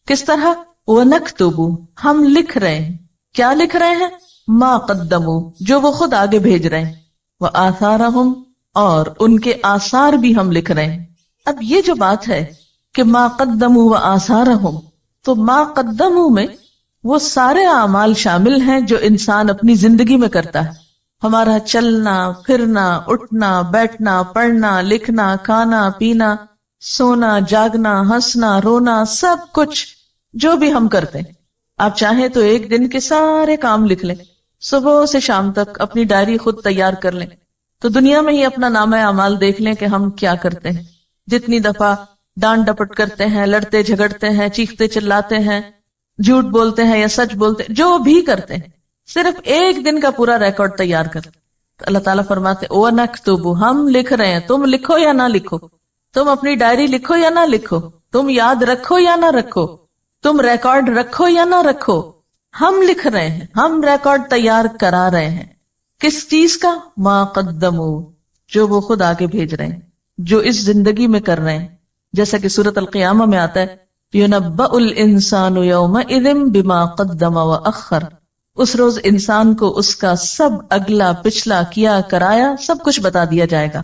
کس طرح؟ وَنَكْتُبُ، ہم لکھ رہے ہیں. کیا لکھ رہے ہیں؟ مَا قَدَّمُوا، جو وہ خود آگے بھیج رہے ہیں. وَآثَارَهُمْ، اور ان کے آثار بھی ہم لکھ رہے ہیں. اب یہ جو بات ہے کہ مَا قَدَّمُوا وَآثَارَهُمْ، تو مَا قَدَّمُوا میں وہ سارے اعمال شامل ہیں جو انسان اپنی زندگی میں کرتا ہے. ہمارا چلنا پھرنا، اٹھنا بیٹھنا، پڑھنا لکھنا، کھانا پینا، سونا جاگنا، ہنسنا رونا، سب کچھ جو بھی ہم کرتے ہیں. آپ چاہیں تو ایک دن کے سارے کام لکھ لیں، صبح سے شام تک اپنی ڈائری خود تیار کر لیں، تو دنیا میں ہی اپنا نامہ اعمال دیکھ لیں کہ ہم کیا کرتے ہیں. جتنی دفعہ ڈانٹ ڈپٹ کرتے ہیں، لڑتے جھگڑتے ہیں، چیختے چلاتے ہیں، جھوٹ بولتے ہیں یا سچ بولتے ہیں، جو بھی کرتے ہیں، صرف ایک دن کا پورا ریکارڈ تیار کر. تو اللہ تعالیٰ فرماتے وَنَكْتُبُ، ہم لکھ رہے ہیں. تم لکھو یا نہ لکھو، تم اپنی ڈائری لکھو یا نہ لکھو، تم یاد رکھو یا نہ رکھو، تم ریکارڈ رکھو یا نہ رکھو، ہم لکھ رہے ہیں، ہم ریکارڈ تیار کرا رہے ہیں. کس چیز کا؟ مَا قَدَّمُوا، جو وہ خود آگے بھیج رہے ہیں، جو اس زندگی میں کر رہے ہیں. جیسا کہ سورۃ القیامہ میں آتا ہے يُنَبَّأُ الْإِنسَانُ يَوْمَئِذٍ بِمَا قَدَّمَ وَأَخَّرَ، اس روز انسان کو اس کا سب اگلا پچھلا کیا کرایا سب کچھ بتا دیا جائے گا.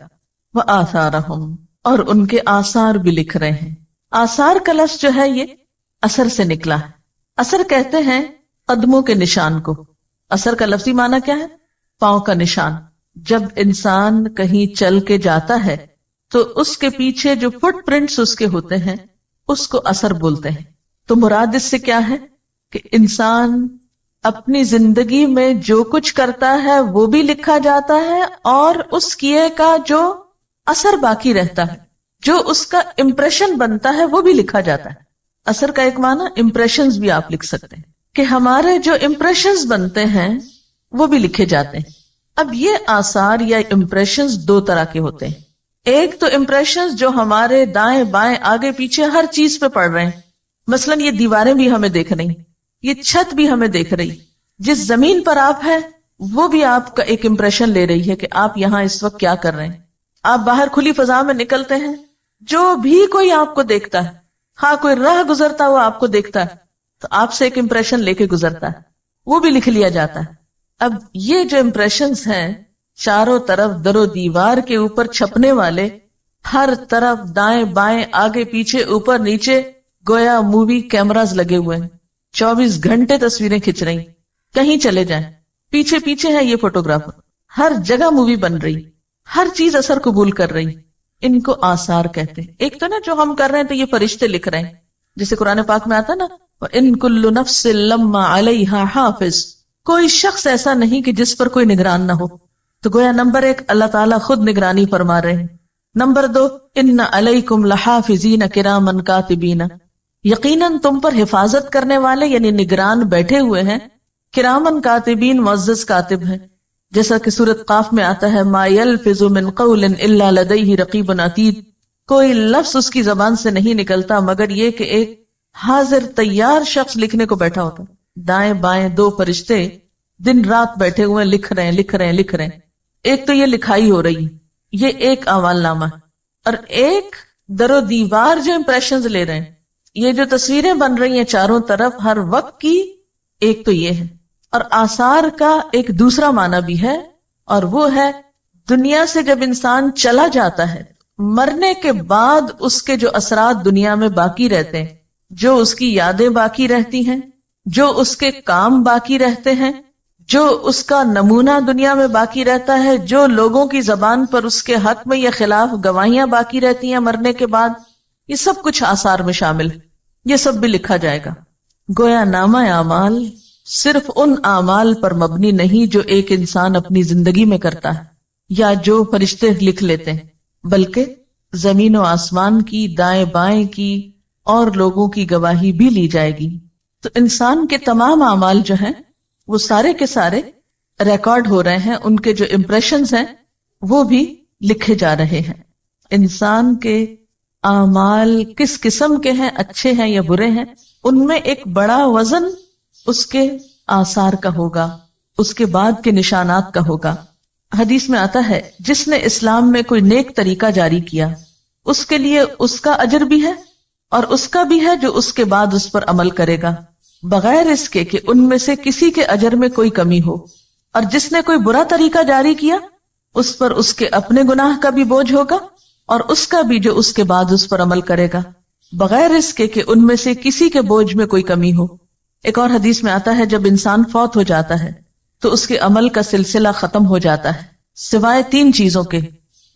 وَآثَارَهُمْ، اور ان کے آثار بھی لکھ رہے ہیں. آثار کا لفظ جو ہے یہ اثر سے نکلا ہے. اثر کہتے ہیں قدموں کے نشان کو. اثر کا لفظی معنی کیا ہے؟ پاؤں کا نشان. جب انسان کہیں چل کے جاتا ہے تو اس کے پیچھے جو فٹ پرنٹس اس کے ہوتے ہیں اس کو اثر بولتے ہیں. تو مراد اس سے کیا ہے کہ انسان اپنی زندگی میں جو کچھ کرتا ہے وہ بھی لکھا جاتا ہے، اور اس کیے کا جو اثر باقی رہتا ہے، جو اس کا امپریشن بنتا ہے وہ بھی لکھا جاتا ہے. اثر کا ایک معنی امپریشنز بھی آپ لکھ سکتے ہیں کہ ہمارے جو امپریشنز بنتے ہیں وہ بھی لکھے جاتے ہیں. اب یہ آثار یا امپریشنز 2 طرح کے ہوتے ہیں. ایک تو امپریشنز جو ہمارے دائیں بائیں آگے پیچھے ہر چیز پہ پڑ رہے ہیں، مثلا یہ دیواریں بھی ہمیں دیکھ رہی، یہ چھت بھی ہمیں دیکھ رہی، جس زمین پر آپ ہیں وہ بھی آپ کا ایک امپریشن لے رہی ہے کہ آپ یہاں اس وقت کیا کر رہے ہیں. آپ باہر کھلی فضا میں نکلتے ہیں، جو بھی کوئی آپ کو دیکھتا ہے، ہاں کوئی راہ گزرتا ہوا آپ کو دیکھتا ہے تو آپ سے ایک امپریشن لے کے گزرتا ہے، وہ بھی لکھ لیا جاتا ہے. اب یہ جو امپریشنز ہیں چاروں طرف در و دیوار کے اوپر چھپنے والے، ہر طرف دائیں بائیں آگے پیچھے اوپر نیچے گویا مووی کیمراز لگے ہوئے ہیں، 24 گھنٹے تصویریں کھنچ رہی، کہیں چلے جائیں. پیچھے پیچھے ہے یہ فوٹوگرافر، ہر جگہ مووی بن رہی، ہر چیز اثر قبول کر رہی، ان کو آثار کہتے ہیں۔ ایک تو نا جو ہم کر رہے ہیں تو یہ فرشتے لکھ رہے ہیں، جیسے قرآن پاک میں آتا نا وَإِن كُلُّ نَفْسٍ لَمَّا عَلَيْهَا حَافِظٌ، کوئی شخص ایسا نہیں کہ جس پر کوئی نگران نہ ہو۔ تو گویا نمبر 1 اللہ تعالیٰ خود نگرانی فرما رہے ہیں۔ نمبر 2 ان علیکم لحافظین کرامن کاتبین، یقیناً تم پر حفاظت کرنے والے یعنی نگران بیٹھے ہوئے ہیں، کرامن کاتبین معزز کاتب ہیں، جیسا کہ سورۃ قاف میں آتا ہے ما یلفظ من قول الا لدیہ رقیب عتید، کوئی لفظ اس کی زبان سے نہیں نکلتا مگر یہ کہ ایک حاضر تیار شخص لکھنے کو بیٹھا ہوتا ہے۔ دائیں بائیں 2 فرشتے دن رات بیٹھے ہوئے لکھ رہے ہیں۔ ایک تو یہ لکھائی ہو رہی، یہ ایک اعمال نامہ ہے، اور ایک در و دیوار جو امپریشنز لے رہے ہیں، یہ جو تصویریں بن رہی ہیں چاروں طرف ہر وقت کی، ایک تو یہ ہے۔ اور آثار کا ایک دوسرا معنی بھی ہے، اور وہ ہے دنیا سے جب انسان چلا جاتا ہے، مرنے کے بعد اس کے جو اثرات دنیا میں باقی رہتے ہیں، جو اس کی یادیں باقی رہتی ہیں، جو اس کے کام باقی رہتے ہیں، جو اس کا نمونہ دنیا میں باقی رہتا ہے، جو لوگوں کی زبان پر اس کے حق میں یا خلاف گواہیاں باقی رہتی ہیں مرنے کے بعد، یہ سب کچھ آثار میں شامل ہے، یہ سب بھی لکھا جائے گا۔ گویا نامہ اعمال صرف ان اعمال پر مبنی نہیں جو ایک انسان اپنی زندگی میں کرتا ہے یا جو فرشتے لکھ لیتے ہیں، بلکہ زمین و آسمان کی، دائیں بائیں کی اور لوگوں کی گواہی بھی لی جائے گی۔ تو انسان کے تمام اعمال جو ہیں وہ سارے کے سارے ریکارڈ ہو رہے ہیں، ان کے جو امپریشنز ہیں وہ بھی لکھے جا رہے ہیں۔ انسان کے اعمال کس قسم کے ہیں، اچھے ہیں یا برے ہیں، ان میں ایک بڑا وزن اس کے آثار کا ہوگا، اس کے بعد کے نشانات کا ہوگا۔ حدیث میں آتا ہے جس نے اسلام میں کوئی نیک طریقہ جاری کیا اس کے لیے اس کا اجر بھی ہے اور اس کا بھی ہے جو اس کے بعد اس پر عمل کرے گا، بغیر اس کے کہ ان میں سے کسی کے اجر میں کوئی کمی ہو۔ اور جس نے کوئی برا طریقہ جاری کیا اس پر اس کے اپنے گناہ کا بھی بوجھ ہوگا اور اس کا بھی جو اس کے بعد اس پر عمل کرے گا، بغیر اس کے کہ ان میں سے کسی کے بوجھ میں کوئی کمی ہو۔ ایک اور حدیث میں آتا ہے جب انسان فوت ہو جاتا ہے تو اس کے عمل کا سلسلہ ختم ہو جاتا ہے سوائے 3 چیزوں کے۔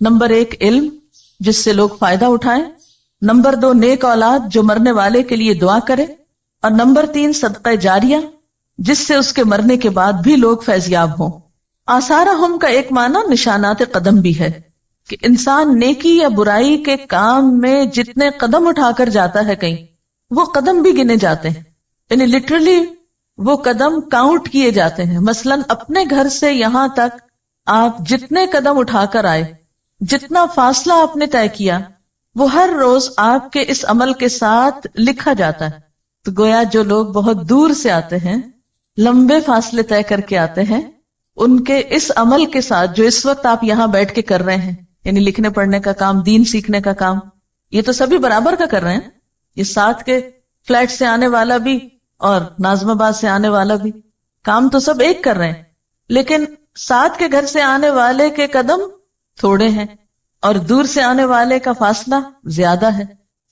نمبر 1 علم جس سے لوگ فائدہ اٹھائیں، نمبر 2 نیک اولاد جو مرنے والے کے لیے دعا کرے، اور نمبر 3 صدقہ جاریہ جس سے اس کے مرنے کے بعد بھی لوگ فیض یاب ہوں۔ آثارہم کا ایک معنی نشانات قدم بھی ہے کہ انسان نیکی یا برائی کے کام میں جتنے قدم اٹھا کر جاتا ہے کہیں، وہ قدم بھی گنے جاتے ہیں، یعنی لٹرلی وہ قدم کاؤنٹ کیے جاتے ہیں۔ مثلا اپنے گھر سے یہاں تک آپ جتنے قدم اٹھا کر آئے، جتنا فاصلہ آپ نے طے کیا، وہ ہر روز آپ کے اس عمل کے ساتھ لکھا جاتا ہے۔ تو گویا جو لوگ بہت دور سے آتے ہیں، لمبے فاصلے طے کر کے آتے ہیں، ان کے اس عمل کے ساتھ جو اس وقت آپ یہاں بیٹھ کے کر رہے ہیں، یعنی لکھنے پڑھنے کا کام، دین سیکھنے کا کام، یہ تو سبھی برابر کا کر رہے ہیں۔ یہ ساتھ کے فلیٹ سے آنے والا بھی اور ناظم آباد سے آنے والا بھی، کام تو سب ایک کر رہے ہیں، لیکن ساتھ کے گھر سے آنے والے کے قدم تھوڑے ہیں اور دور سے آنے والے کا فاصلہ زیادہ ہے،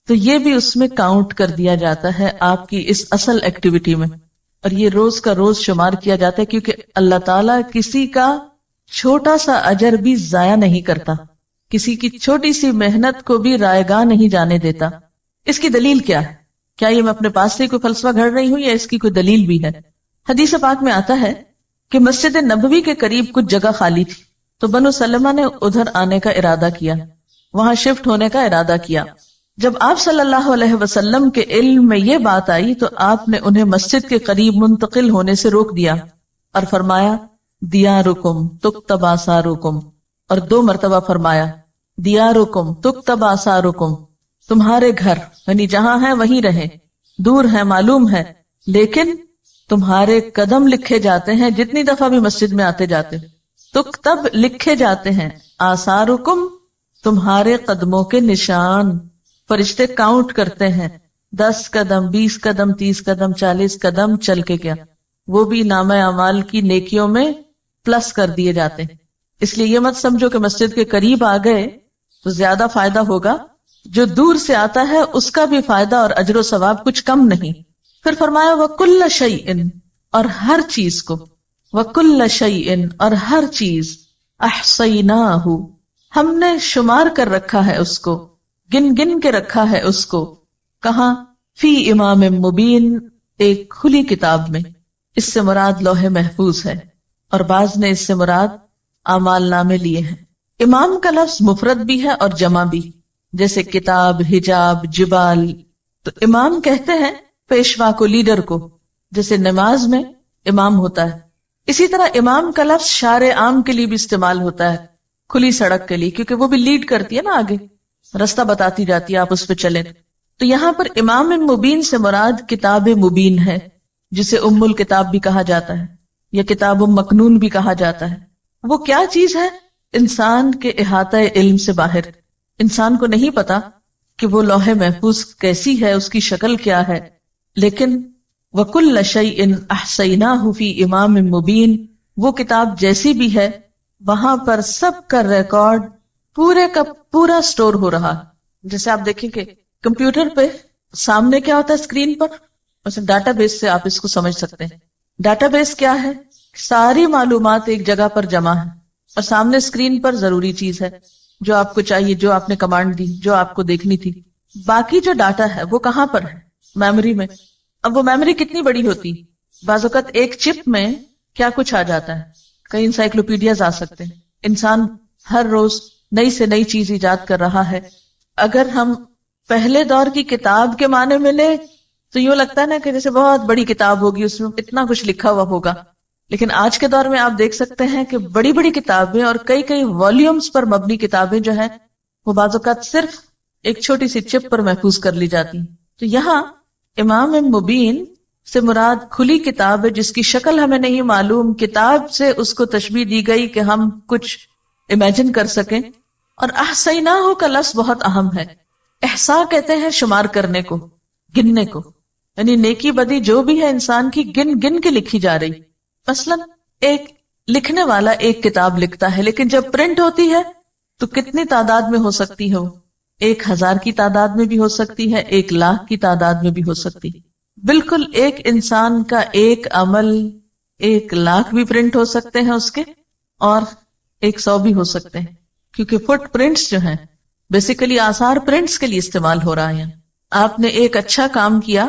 تو یہ بھی اس میں کاؤنٹ کر دیا جاتا ہے آپ کی اس اصل ایکٹیویٹی میں، اور یہ روز کا روز شمار کیا جاتا ہے، کیونکہ اللہ تعالیٰ کسی کا چھوٹا سا اجر بھی ضائع نہیں کرتا، کسی کی چھوٹی سی محنت کو بھی رائیگاں نہیں جانے دیتا۔ اس کی دلیل کیا ہے؟ کیا یہ میں اپنے پاس سے کوئی فلسفہ گھڑ رہی ہوں یا اس کی کوئی دلیل بھی ہے؟ حدیث پاک میں آتا ہے کہ مسجد نبوی کے قریب کچھ جگہ خالی تھی، تو بنو سلمہ نے ادھر آنے کا ارادہ کیا، وہاں شفٹ ہونے کا ارادہ کیا۔ جب آپ صلی اللہ علیہ وسلم کے علم میں یہ بات آئی تو آپ نے انہیں مسجد کے قریب منتقل ہونے سے روک دیا اور فرمایا دیارکم تکتب آثارکم، اور 2 مرتبہ فرمایا دیارکم تکتب آثارکم، تمہارے گھر یعنی جہاں ہیں وہیں رہیں، دور ہیں معلوم ہے، لیکن تمہارے قدم لکھے جاتے ہیں جتنی دفعہ بھی مسجد میں آتے جاتے، تکتب لکھے جاتے ہیں، آثارکم تمہارے قدموں کے نشان، فرشتے کاؤنٹ کرتے ہیں، 10 قدم 20 قدم 30 قدم 40 قدم چل کے گیا، وہ بھی نامہ اعمال کی نیکیوں میں پلس کر دیے جاتے ہیں۔ اس لیے یہ مت سمجھو کہ مسجد کے قریب آ گئے تو زیادہ فائدہ ہوگا، جو دور سے آتا ہے اس کا بھی فائدہ اور اجر و ثواب کچھ کم نہیں۔ پھر فرمایا وَكُلَّ شَيْءٍ، اور ہر چیز کو، وَكُلَّ شَيْءٍ اور ہر چیز احصیناہ ہم نے شمار کر رکھا ہے اس کو، گن گن کے رکھا ہے اس کو. کہاں؟ فی امام مبین ایک کھلی کتاب میں. اس سے مراد لوح محفوظ ہے، اور بعض نے اس سے مراد اعمال نامے لیے ہیں. امام کا لفظ مفرد بھی ہے اور جمع بھی، جیسے کتاب، حجاب، جبال. تو امام کہتے ہیں پیشوا کو، لیڈر کو، جیسے نماز میں امام ہوتا ہے. اسی طرح امام کا لفظ شارع عام کے لیے بھی استعمال ہوتا ہے، کھلی سڑک کے لیے، کیونکہ وہ بھی لیڈ کرتی ہے نا، آگے رستہ بتاتی جاتی ہے، آپ اس پہ چلیں. تو یہاں پر امام مبین سے مراد کتاب مبین ہے، جسے ام الکتاب بھی کہا جاتا ہے یا کتاب مکنون بھی کہا جاتا ہے. وہ کیا چیز ہے؟ انسان کے احاطہ علم سے باہر. انسان کو نہیں پتا کہ وہ لوح محفوظ کیسی ہے، اس کی شکل کیا ہے، لیکن وَكُلَّ شَيْءٍ أَحْصَيْنَاهُ فِي إِمَامٍ مُبِينٍ وہ کتاب جیسی بھی ہے وہاں پر سب کا ریکارڈ پورے کا پورا سٹور ہو رہا. جیسے آپ دیکھیں کہ کمپیوٹر پہ سامنے کیا ہوتا ہے اسکرین پر، مثلا ڈاٹا بیس سے آپ اس کو سمجھ سکتے ہیں. ڈاٹا بیس کیا ہے؟ ساری معلومات ایک جگہ پر جمع ہے، اور سامنے اسکرین پر ضروری چیز ہے جو آپ کو چاہیے، جو آپ نے کمانڈ دی، جو آپ کو دیکھنی تھی. باقی جو ڈاٹا ہے وہ کہاں پر ہے؟ میموری میں. اب وہ میموری کتنی بڑی ہوتی؟ بعض اوقات ایک چپ میں کیا کچھ آ جاتا ہے، کئی انسائکلوپیڈیاز آ سکتے ہیں. انسان ہر روز نئی سے نئی چیز ایجاد کر رہا ہے. اگر ہم پہلے دور کی کتاب کے معنی میں لیں تو یوں لگتا ہے نا کہ جیسے بہت بڑی کتاب ہوگی، اس میں اتنا کچھ لکھا ہوا ہوگا. لیکن آج کے دور میں آپ دیکھ سکتے ہیں کہ بڑی بڑی کتابیں اور کئی کئی والیومز پر مبنی کتابیں جو ہیں وہ بعض اوقات صرف ایک چھوٹی سی چپ پر محفوظ کر لی جاتی ہیں. تو یہاں امام مبین سے مراد کھلی کتاب ہے جس کی شکل ہمیں نہیں معلوم. کتاب سے اس کو تشبیہ دی گئی کہ ہم کچھ امیجن کر سکیں. اور احصیناہ کا لفظ بہت اہم ہے. احصاء کہتے ہیں شمار کرنے کو، گننے کو، یعنی نیکی بدی جو بھی ہے انسان کی گن گن کے لکھی جا رہی. مثلا ایک لکھنے والا ایک کتاب لکھتا ہے، لیکن جب پرنٹ ہوتی ہے تو کتنی تعداد میں ہو سکتی ہے؟ 1000 کی تعداد میں بھی ہو سکتی ہے، 1,00,000 کی تعداد میں بھی ہو سکتی. بالکل ایک انسان کا ایک عمل 1,00,000 بھی پرنٹ ہو سکتے ہیں اس کے، اور 100 بھی ہو سکتے ہیں، کیونکہ فٹ پرنٹس جو ہیں بیسیکلی آثار پرنٹس کے لیے استعمال ہو رہا ہے. آپ نے ایک اچھا کام کیا،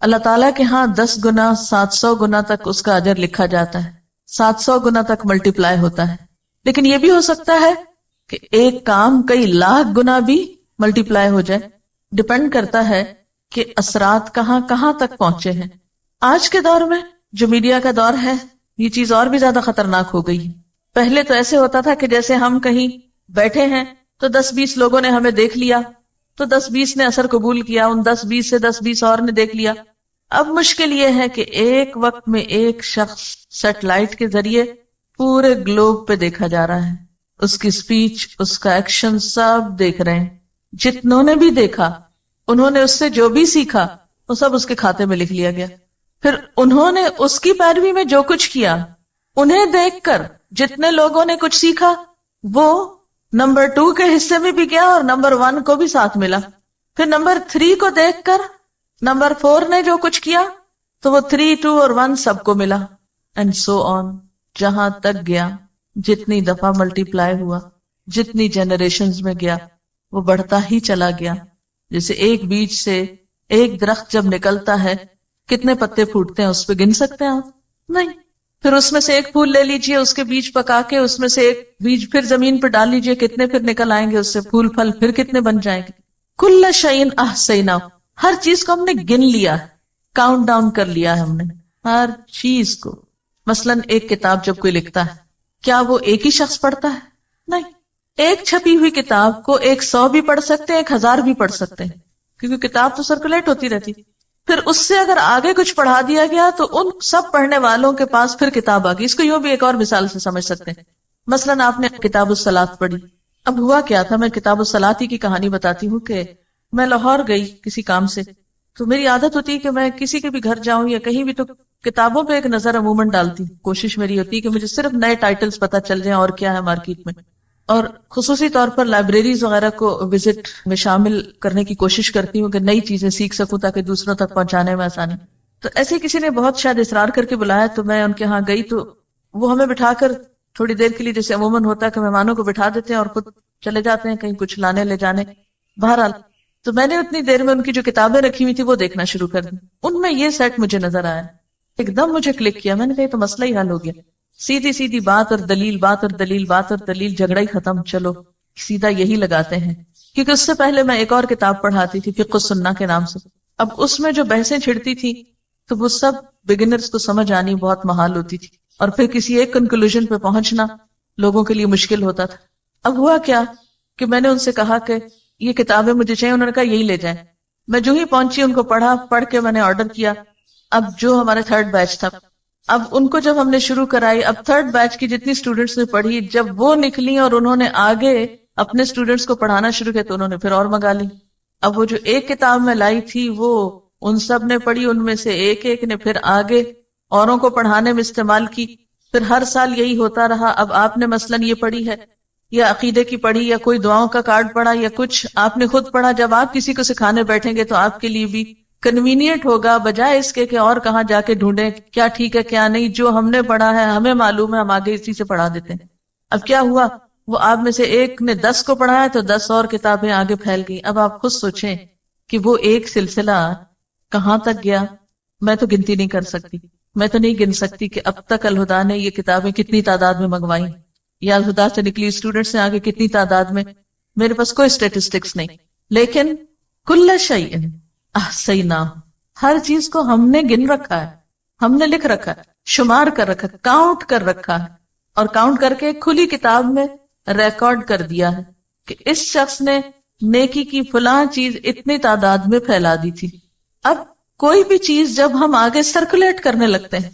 اللہ تعالیٰ کے ہاں 10 گنا 700 گنا تک اس کا اجر لکھا جاتا ہے، 700 گنا تک ملٹیپلائی ہوتا ہے. لیکن یہ بھی ہو سکتا ہے کہ ایک کام کئی لاکھ گنا بھی ملٹیپلائی ہو جائے. ڈپینڈ کرتا ہے کہ اثرات کہاں کہاں تک پہنچے ہیں. آج کے دور میں جو میڈیا کا دور ہے یہ چیز اور بھی زیادہ خطرناک ہو گئی. پہلے تو ایسے ہوتا تھا کہ جیسے ہم کہیں بیٹھے ہیں تو 10-20 لوگوں نے ہمیں دیکھ لیا تو 10-20 نے اثر قبول کیا، ان 10-20 سے 10-20 اور نے دیکھ لیا. اب مشکل یہ ہے کہ ایک وقت میں ایک شخص سیٹلائٹ کے ذریعے پورے گلوب پہ دیکھا جا رہا ہے. اس کی سپیچ، اس کا ایکشن سب دیکھ رہے ہیں. جتنوں نے بھی دیکھا انہوں نے اس سے جو بھی سیکھا وہ سب اس کے کھاتے میں لکھ لیا گیا. پھر انہوں نے اس کی پیروی میں جو کچھ کیا، انہیں دیکھ کر جتنے لوگوں نے کچھ سیکھا وہ نمبر 2 کے حصے میں بھی گیا اور نمبر 1 کو بھی ساتھ ملا. پھر نمبر 3 کو دیکھ کر نمبر 4 نے جو کچھ کیا تو وہ 3، 2 اور 1 سب کو ملا، اینڈ سو آن، جہاں تک گیا. جتنی دفعہ ملٹیپلائی ہوا، جتنی جنریشنز میں گیا وہ بڑھتا ہی چلا گیا. جیسے ایک بیج سے ایک درخت جب نکلتا ہے کتنے پتے پھوٹتے ہیں اس پہ گن سکتے ہیں آپ؟ نہیں. پھر اس میں سے ایک پھول لے لیجئے، اس کے بیج پکا کے اس میں سے ایک بیج پھر زمین پہ ڈال لیجئے، کتنے پھر نکل آئیں گے اس سے پھول پھل، پھر کتنے بن جائیں گے. کل شیء احصیناہ، ہر چیز کو ہم نے گن لیا ہے، کاؤنٹ ڈاؤن کر لیا ہے ہم نے ہر چیز کو. مثلا ایک کتاب جب کوئی لکھتا ہے کیا وہ ایک ہی شخص پڑھتا ہے؟ نہیں. ایک چھپی ہوئی کتاب کو 100 بھی پڑھ سکتے ہیں، 1000 بھی پڑھ سکتے ہیں، کیونکہ کتاب تو سرکولیٹ ہوتی رہتی. پھر اس سے اگر آگے کچھ پڑھا دیا گیا تو ان سب پڑھنے والوں کے پاس پھر کتاب آ گئی. اس کو یوں بھی ایک اور مثال سے سمجھ سکتے ہیں. مثلا آپ نے کتاب الصلاۃ پڑھی. اب ہوا کیا تھا، میں کتاب الصلاۃ ہی کی کہانی بتاتی ہوں کہ میں لاہور گئی کسی کام سے، تو میری عادت ہوتی ہے کہ میں کسی کے بھی گھر جاؤں یا کہیں بھی تو کتابوں پہ ایک نظر عموماً ڈالتی ہوں. کوشش میری ہوتی ہے کہ مجھے صرف نئے ٹائٹلز پتہ چل جائیں اور کیا ہے مارکیٹ میں، اور خصوصی طور پر لائبریریز وغیرہ کو وزٹ میں شامل کرنے کی کوشش کرتی ہوں کہ نئی چیزیں سیکھ سکوں تاکہ دوسروں تک پہنچانے میں آسانی. تو ایسے کسی نے بہت شاید اصرار کر کے بلایا تو میں ان کے ہاں گئی، تو وہ ہمیں بٹھا کر تھوڑی دیر کے لیے، جیسے عموماً ہوتا ہے کہ مہمانوں کو بٹھا دیتے ہیں اور خود چلے جاتے ہیں کہیں کچھ لانے لے جانے. بہرحال تو میں نے اتنی دیر میں ان کی جو کتابیں رکھی ہوئی تھی وہ دیکھنا شروع کر دی. ان میں یہ سیٹ مجھے نظر آیا، ایک دم مجھے کلک کیا. میں نے کہا یہ تو مسئلہ ہی حل ہو گیا. سیدھی سیدھی بات اور دلیل، بات اور دلیل، بات اور دلیل، جھگڑا ہی ختم. چلو سیدھا یہی لگاتے ہیں. کیونکہ اس سے پہلے میں ایک اور کتاب پڑھاتی تھی فقہ السنہ کے نام سے. اب اس میں جو بحثیں چھڑتی تھی تو وہ سب بگنرز کو سمجھ آنی بہت محال ہوتی تھی، اور پھر کسی ایک کنکلوژن پہ پہنچنا لوگوں کے لیے مشکل ہوتا تھا. اب ہوا کیا کہ میں نے ان سے کہا کہ یہ کتابیں مجھے چاہیے. انہوں نے کہا یہی لے جائیں. میں جو ہی پہنچی ان کو پڑھا، پڑھ کے میں نے آرڈر کیا. اب جو ہمارے تھرڈ بیچ تھا، اب ان کو جب ہم نے شروع کرائی، اب تھرڈ بیچ کی جتنی اسٹوڈنٹس نے پڑھی، جب وہ نکلی اور انہوں نے آگے اپنے اسٹوڈنٹس کو پڑھانا شروع کیا تو انہوں نے پھر اور منگا لی. اب وہ جو ایک کتاب میں لائی تھی وہ ان سب نے پڑھی، ان میں سے ایک ایک نے پھر آگے اوروں کو پڑھانے میں استعمال کی. پھر ہر سال یہی ہوتا رہا. اب آپ نے مثلاً یہ پڑھی ہے یا عقیدے کی پڑھی یا کوئی دعاؤں کا کارڈ پڑھا یا کچھ آپ نے خود پڑھا، جب آپ کسی کو سکھانے بیٹھیں گے تو آپ کے لیے بھی کنوینئنٹ ہوگا، بجائے اس کے کہ اور کہاں جا کے ڈھونڈیں کیا ٹھیک ہے کیا نہیں. جو ہم نے پڑھا ہے ہمیں معلوم ہے، ہم آگے اسی سے پڑھا دیتے ہیں. اب کیا ہوا، وہ آپ میں سے ایک نے 10 کو پڑھایا تو 10 اور کتابیں آگے پھیل گئی. اب آپ خود سوچیں کہ وہ ایک سلسلہ کہاں تک گیا. میں تو گنتی نہیں کر سکتی، میں تو نہیں گن سکتی کہ اب تک الہدیٰ نے یہ کتابیں کتنی تعداد میں منگوائی، یا الہدیٰ سے نکلی اسٹوڈنٹس نے آگے کتنی تعداد میں. میرے پاس کوئی اسٹیٹسٹکس نہیں، لیکن کل شیء احصیناہ، ہر چیز کو ہم نے گن رکھا ہے، ہم نے لکھ رکھا ہے، شمار کر رکھا ہے، کاؤنٹ کر رکھا ہے، اور کاؤنٹ کر کے کھلی کتاب میں ریکارڈ کر دیا ہے کہ اس شخص نے نیکی کی فلاں چیز اتنی تعداد میں پھیلا دی تھی. اب کوئی بھی چیز جب ہم آگے سرکولیٹ کرنے لگتے ہیں،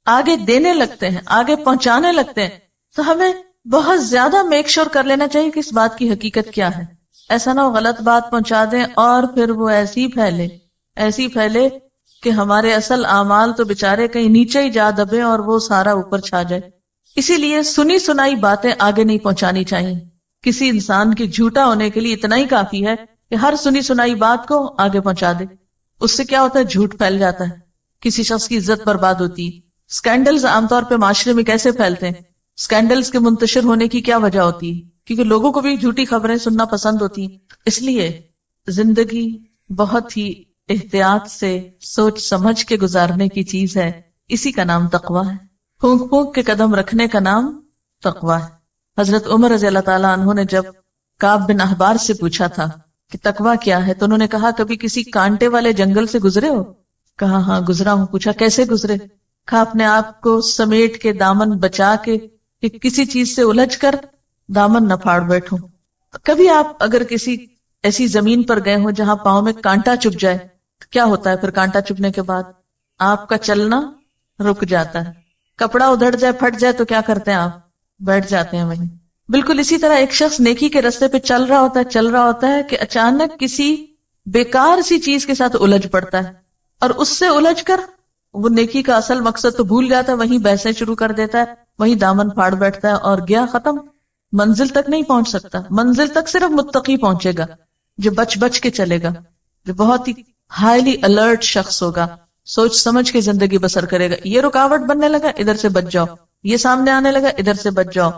آگے دینے لگتے ہیں، آگے پہنچانے لگتے ہیں، تو ہمیں بہت زیادہ میک شور کر لینا چاہیے کہ اس بات کی حقیقت کیا ہے. ایسا نہ ہو غلط بات پہنچا دیں اور پھر وہ ایسی پھیلے کہ ہمارے اصل اعمال تو بےچارے کہیں نیچے ہی جا دبے اور وہ سارا اوپر چھا جائے. اسی لیے سنی سنائی باتیں آگے نہیں پہنچانی چاہیے. کسی انسان کے جھوٹا ہونے کے لیے اتنا ہی کافی ہے کہ ہر سنی سنائی بات کو آگے پہنچا دے. اس سے کیا ہوتا ہے، جھوٹ پھیل جاتا ہے، کسی شخص کی عزت برباد ہوتی ہے. سکینڈلز عام طور پہ معاشرے میں کیسے پھیلتے ہیں، سکینڈلز کے منتشر ہونے کی کیا وجہ ہوتی ہے، کیونکہ لوگوں کو بھی جھوٹی خبریں سننا پسند ہوتی ہیں. اس لیے زندگی بہت ہی احتیاط سے سوچ سمجھ کے گزارنے کی چیز ہے. اسی کا نام تقویٰ ہے. پھونک پھونک کے قدم رکھنے کا نام تقویٰ ہے. حضرت عمر رضی اللہ تعالیٰ عنہ نے جب کعب بن احبار سے پوچھا تھا کہ تقویٰ کیا ہے تو انہوں نے کہا کبھی کسی کانٹے والے جنگل سے گزرے ہو؟ کہا ہاں گزرا ہوں. پوچھا کیسے گزرے؟ کہا اپنے آپ کو سمیٹ کے دامن بچا کے کہ کسی چیز سے الجھ کر دامن نہ پھاڑ بیٹھوں. کبھی آپ اگر کسی ایسی زمین پر گئے ہو جہاں پاؤں میں کانٹا چپ جائے تو کیا ہوتا ہے؟ پھر کانٹا چپنے کے بعد آپ کا چلنا رک جاتا ہے. کپڑا ادھڑ جائے، پھٹ جائے تو کیا کرتے ہیں؟ آپ بیٹھ جاتے ہیں وہیں. بالکل اسی طرح ایک شخص نیکی کے راستے پہ چل رہا ہوتا ہے کہ اچانک کسی بیکار سی چیز کے ساتھ الجھ پڑتا ہے، اور اس سے الجھ کر وہ نیکی کا اصل مقصد تو بھول جاتا ہے، وہیں بحثیں شروع کر دیتا ہے، وہیں دامن پھاڑ بیٹھتا ہے اور گیا ختم. منزل تک نہیں پہنچ سکتا. منزل تک صرف متقی پہنچے گا جو بچ کے چلے گا، جو بہت ہی ہائیلی الرٹ شخص ہوگا، سوچ سمجھ کے زندگی بسر کرے گا. یہ رکاوٹ بننے لگا، ادھر سے بچ جاؤ. یہ سامنے آنے لگا، ادھر سے بچ جاؤ.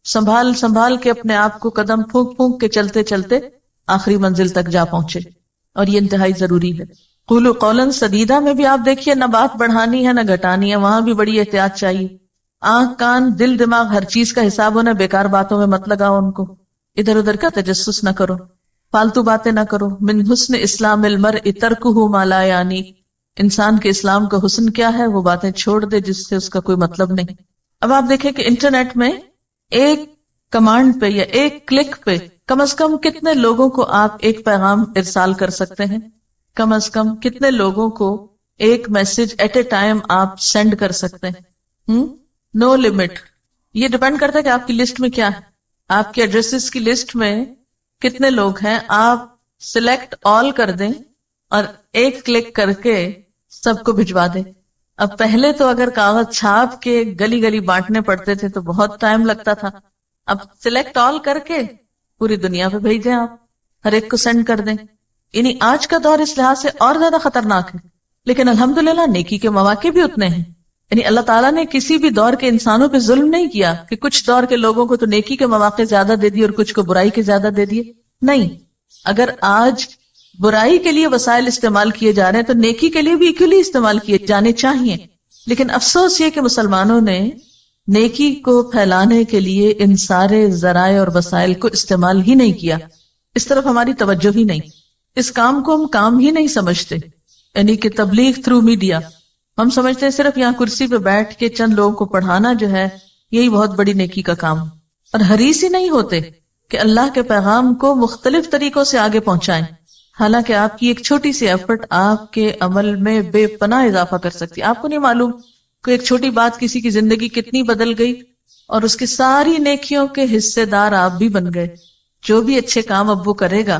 سنبھال کے اپنے آپ کو قدم پھونک پھونک کے چلتے چلتے آخری منزل تک جا پہنچے. اور یہ انتہائی ضروری ہے. قولوا قولا سدیدا میں بھی آپ دیکھیے، نہ بات بڑھانی ہے نہ گھٹانی ہے، وہاں بھی بڑی احتیاط چاہیے. آنکھ کان دل دماغ ہر چیز کا حساب ہونا. بیکار باتوں میں مت لگاؤ ان کو، ادھر ادھر کا تجسس نہ کرو، فالتو باتیں نہ کرو. من حسن اسلام المرء ترکہ ما لا یعنی، انسان کے اسلام کا حسن کیا ہے؟ وہ باتیں چھوڑ دے جس سے اس کا کوئی مطلب نہیں. اب آپ دیکھیں کہ انٹرنیٹ میں ایک کمانڈ پہ یا ایک کلک پہ کم از کم کتنے لوگوں کو آپ ایک پیغام ارسال کر سکتے ہیں؟ کم از کم کتنے لوگوں کو ایک میسج ایٹ اے ٹائم آپ سینڈ کر سکتے ہیں؟ No limit. یہ ڈیپینڈ کرتا ہے کہ آپ کی لسٹ میں کیا ہے. آپ کے ایڈریسز کی لسٹ میں کتنے لوگ ہیں. آپ سلیکٹ آل کر دیں اور ایک کلک کر کے سب کو بھجوا دیں. اب پہلے تو اگر کاغذ چھاپ کے گلی گلی بانٹنے پڑتے تھے تو بہت ٹائم لگتا تھا. اب سلیکٹ آل کر کے پوری دنیا پہ بھیج دیں، آپ ہر ایک کو سینڈ کر دیں. یعنی آج کا دور اس لحاظ سے اور زیادہ خطرناک ہے، لیکن الحمدللہ نیکی کے مواقع بھی اتنے ہیں. یعنی اللہ تعالیٰ نے کسی بھی دور کے انسانوں پہ ظلم نہیں کیا کہ کچھ دور کے لوگوں کو تو نیکی کے مواقع زیادہ دے دیے اور کچھ کو برائی کے زیادہ دے دیے. نہیں، اگر آج برائی کے لیے وسائل استعمال کیے جا رہے ہیں تو نیکی کے لیے بھی ایکولی استعمال کیے جانے چاہیے. لیکن افسوس یہ کہ مسلمانوں نے نیکی کو پھیلانے کے لیے ان سارے ذرائع اور وسائل کو استعمال ہی نہیں کیا. اس طرف ہماری توجہ ہی نہیں. اس کام کو ہم کام ہی نہیں سمجھتے، یعنی کہ تبلیغ تھرو میڈیا. ہم سمجھتے ہیں صرف یہاں کرسی پہ بیٹھ کے چند لوگوں کو پڑھانا جو ہے یہی بہت بڑی نیکی کا کام، اور حریص ہی نہیں ہوتے کہ اللہ کے پیغام کو مختلف طریقوں سے آگے پہنچائیں. حالانکہ آپ کی ایک چھوٹی سی ایفرٹ آپ کے عمل میں بے پناہ اضافہ کر سکتی ہے. آپ کو نہیں معلوم کہ ایک چھوٹی بات کسی کی زندگی کتنی بدل گئی، اور اس کی ساری نیکیوں کے حصے دار آپ بھی بن گئے. جو بھی اچھے کام اب وہ کرے گا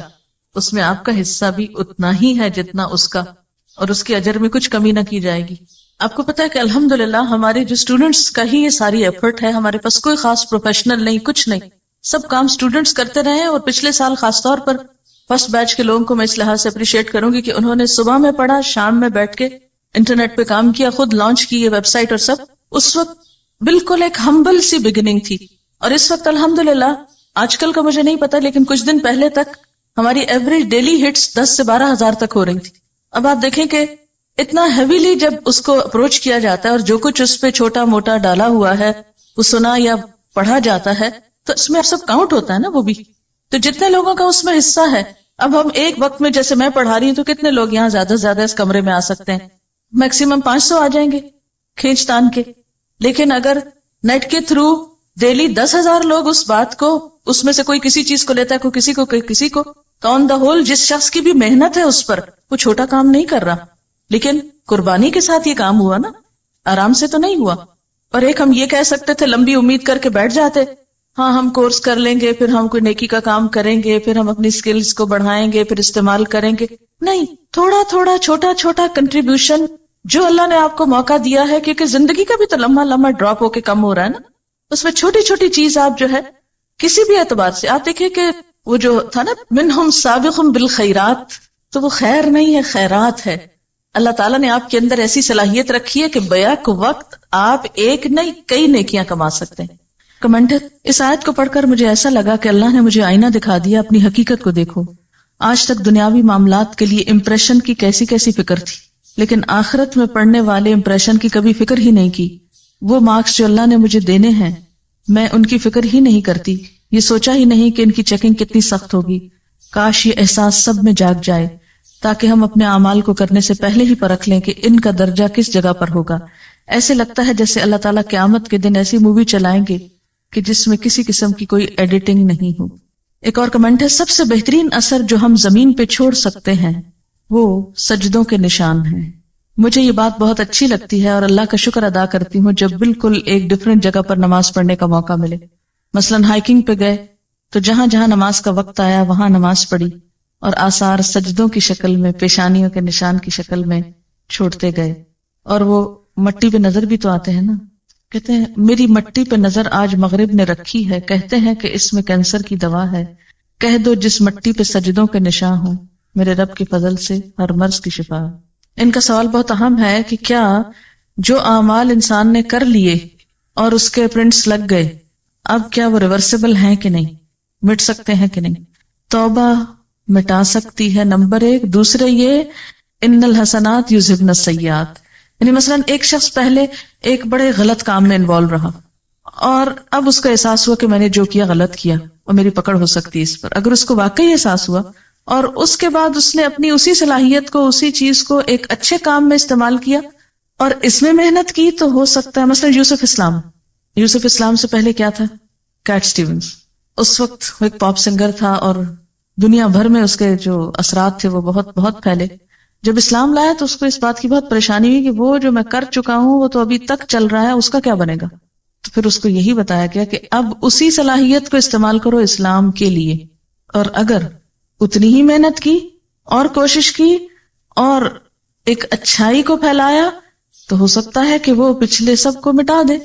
اس میں آپ کا حصہ بھی اتنا ہی ہے جتنا اس کا، اور اس کے اجر میں کچھ کمی نہ کی جائے گی. آپ کو پتا ہے کہ الحمدللہ ہمارے جو اسٹوڈنٹس کا ہی یہ ساری ایفرٹ ہے. ہمارے پاس کوئی خاص پروفیشنل نہیں، کچھ نہیں، سب کام اسٹوڈنٹس کرتے رہے ہیں. اور پچھلے سال خاص طور پر فرسٹ بیچ کے لوگوں کو میں اس لحاظ سے اپریشیٹ کروں گی کہ انہوں نے صبح میں پڑھا، شام میں بیٹھ کے انٹرنیٹ پہ کام کیا، خود لانچ کی یہ ویب سائٹ اور سب. اس وقت بالکل ایک ہمبل سی بگننگ تھی، اور اس وقت الحمدللہ آج کل کا مجھے نہیں پتا لیکن کچھ دن پہلے تک ہماری ایوریج ڈیلی ہٹس 10 سے 12 ہزار تک ہو رہی تھی. اب آپ دیکھیں کہ اتنا ہیویلی جب اس کو اپروچ کیا جاتا ہے اور جو کچھ اس پہ چھوٹا موٹا ڈالا ہوا ہے وہ سنا یا پڑھا جاتا ہے تو اس میں سب کاؤنٹ ہوتا ہے نا. وہ بھی تو جتنے لوگوں کا اس میں حصہ ہے. اب ہم ایک وقت میں جیسے میں پڑھا رہی ہوں تو کتنے لوگ یہاں زیادہ سے زیادہ اس کمرے میں آ سکتے ہیں؟ میکسیمم 500 آ جائیں گے کھینچ تان کے. لیکن اگر نیٹ کے تھرو ڈیلی 10,000 لوگ اس بات کو، اس میں سے کوئی کسی چیز کو لیتا ہے، کوئی کسی کو، کوئی کسی کو، تو آن دا ہول جس شخص کی بھی محنت ہے اس پر، وہ چھوٹا کام نہیں کر رہا. لیکن قربانی کے ساتھ یہ کام ہوا نا، آرام سے تو نہیں ہوا. اور ایک ہم یہ کہہ سکتے تھے لمبی امید کر کے بیٹھ جاتے، ہاں ہم کورس کر لیں گے، پھر ہم کوئی نیکی کا کام کریں گے، پھر ہم اپنی سکلز کو بڑھائیں گے، پھر استعمال کریں گے. نہیں، تھوڑا تھوڑا چھوٹا چھوٹا کنٹریبیوشن جو اللہ نے آپ کو موقع دیا ہے، کیونکہ زندگی کا بھی تو لمحہ لمحہ ڈراپ ہو کے کم ہو رہا ہے نا. اس میں چھوٹی چھوٹی چیز آپ جو ہے کسی بھی اعتبار سے، آپ دیکھیں کہ وہ جو تھا نا منہم سابق بالخیرات، تو وہ خیر نہیں ہے، خیرات ہے. اللہ تعالیٰ نے آپ کے اندر ایسی صلاحیت رکھی ہے کہ بیک وقت آپ ایک نہیں کئی نیکیاں کما سکتے ہیں. کمنٹر، اس آیت کو پڑھ کر مجھے ایسا لگا کہ اللہ نے مجھے آئینہ دکھا دیا، اپنی حقیقت کو دیکھو. آج تک دنیاوی معاملات کے لیے امپریشن کی کیسی کیسی فکر تھی، لیکن آخرت میں پڑھنے والے امپریشن کی کبھی فکر ہی نہیں کی. وہ مارکس جو اللہ نے مجھے دینے ہیں میں ان کی فکر ہی نہیں کرتی. یہ سوچا ہی نہیں کہ ان کی چیکنگ کتنی سخت ہوگی. کاش یہ احساس سب میں جاگ جائے تاکہ ہم اپنے اعمال کو کرنے سے پہلے ہی پرکھ لیں کہ ان کا درجہ کس جگہ پر ہوگا. ایسے لگتا ہے جیسے اللہ تعالیٰ قیامت کے دن ایسی مووی چلائیں گے کہ جس میں کسی قسم کی کوئی ایڈیٹنگ نہیں ہو. ایک اور کمنٹ ہے، سب سے بہترین اثر جو ہم زمین پہ چھوڑ سکتے ہیں وہ سجدوں کے نشان ہیں. مجھے یہ بات بہت اچھی لگتی ہے اور اللہ کا شکر ادا کرتی ہوں جب بالکل ایک ڈفرینٹ جگہ پر نماز پڑھنے کا موقع ملے. مثلاً ہائیکنگ پہ گئے تو جہاں جہاں نماز کا وقت آیا وہاں نماز پڑھی، اور آثار سجدوں کی شکل میں، پیشانیوں کے نشان کی شکل میں چھوڑتے گئے. اور وہ مٹی پہ نظر بھی تو آتے ہیں نا. کہتے ہیں میری مٹی پہ نظر آج مغرب نے رکھی ہے، کہتے ہیں کہ اس میں کینسر کی دوا ہے. کہہ دو جس مٹی پہ سجدوں کے نشان ہوں، میرے رب کے فضل سے ہر مرض کی شفا. ان کا سوال بہت اہم ہے کہ کیا جو اعمال انسان نے کر لیے اور اس کے پرنٹس لگ گئے، اب کیا وہ ریورسیبل ہیں کہ نہیں، مٹ سکتے ہیں کہ نہیں؟ توبہ مٹا سکتی ہے، نمبر 1. دوسرے یہ ان الحسنات یذہبن السیئات، یعنی مثلا ایک شخص پہلے ایک بڑے غلط کام میں انوالو رہا اور اب اس کو احساس ہوا کہ میں نے جو کیا غلط کیا اور میری پکڑ ہو سکتی ہے اس پر. اگر اس کو واقعی احساس ہوا اور اس کے بعد اس نے اپنی اسی صلاحیت کو، اسی چیز کو ایک اچھے کام میں استعمال کیا اور اس میں محنت کی، تو ہو سکتا ہے مثلا یوسف اسلام سے پہلے کیا تھا؟ Kate Stevens. اس وقت وہ ایک پاپ سنگر تھا اور دنیا بھر میں اس کے جو اثرات تھے وہ بہت بہت پھیلے. جب اسلام لایا تو اس کو اس بات کی بہت پریشانی ہوئی کہ وہ جو میں کر چکا ہوں وہ تو ابھی تک چل رہا ہے، اس کا کیا بنے گا؟ تو پھر اس کو یہی بتایا گیا کہ اب اسی صلاحیت کو استعمال کرو اسلام کے لیے، اور اگر اتنی ہی محنت کی اور کوشش کی اور ایک اچھائی کو پھیلایا تو ہو سکتا ہے کہ وہ پچھلے سب کو مٹا دے.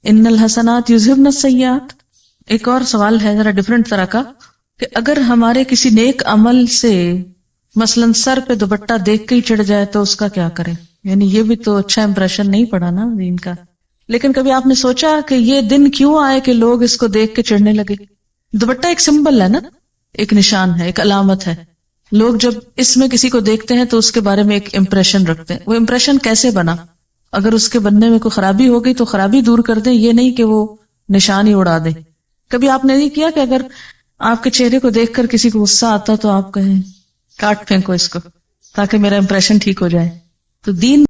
ان الحسنات یذہبن السیئات. ایک اور سوال ہے ذرا ڈفرینٹ طرح کا کہ اگر ہمارے کسی نیک عمل سے مثلاً سر پہ دوپٹہ دیکھ کے ہی چڑھ جائے تو اس کا کیا کریں؟ یعنی یہ بھی تو اچھا امپریشن نہیں پڑا نا دین کا. لیکن کبھی آپ نے سوچا کہ یہ دن کیوں آئے کہ لوگ اس کو دیکھ کے چڑھنے لگے؟ دوپٹہ ایک سمبل ہے نا، ایک نشان ہے، ایک علامت ہے. لوگ جب اس میں کسی کو دیکھتے ہیں تو اس کے بارے میں ایک امپریشن رکھتے ہیں. وہ امپریشن کیسے بنا؟ اگر اس کے بننے میں کوئی خرابی ہو گئی تو خرابی دور کر دیں، یہ نہیں کہ وہ نشان ہی اڑا دیں. کبھی آپ نے نہیں کیا کہ اگر آپ کے چہرے کو دیکھ کر کسی کو غصہ آتا تو آپ کہیں کاٹ پھینکو اس کو تاکہ میرا امپریشن ٹھیک ہو جائے؟ تو دین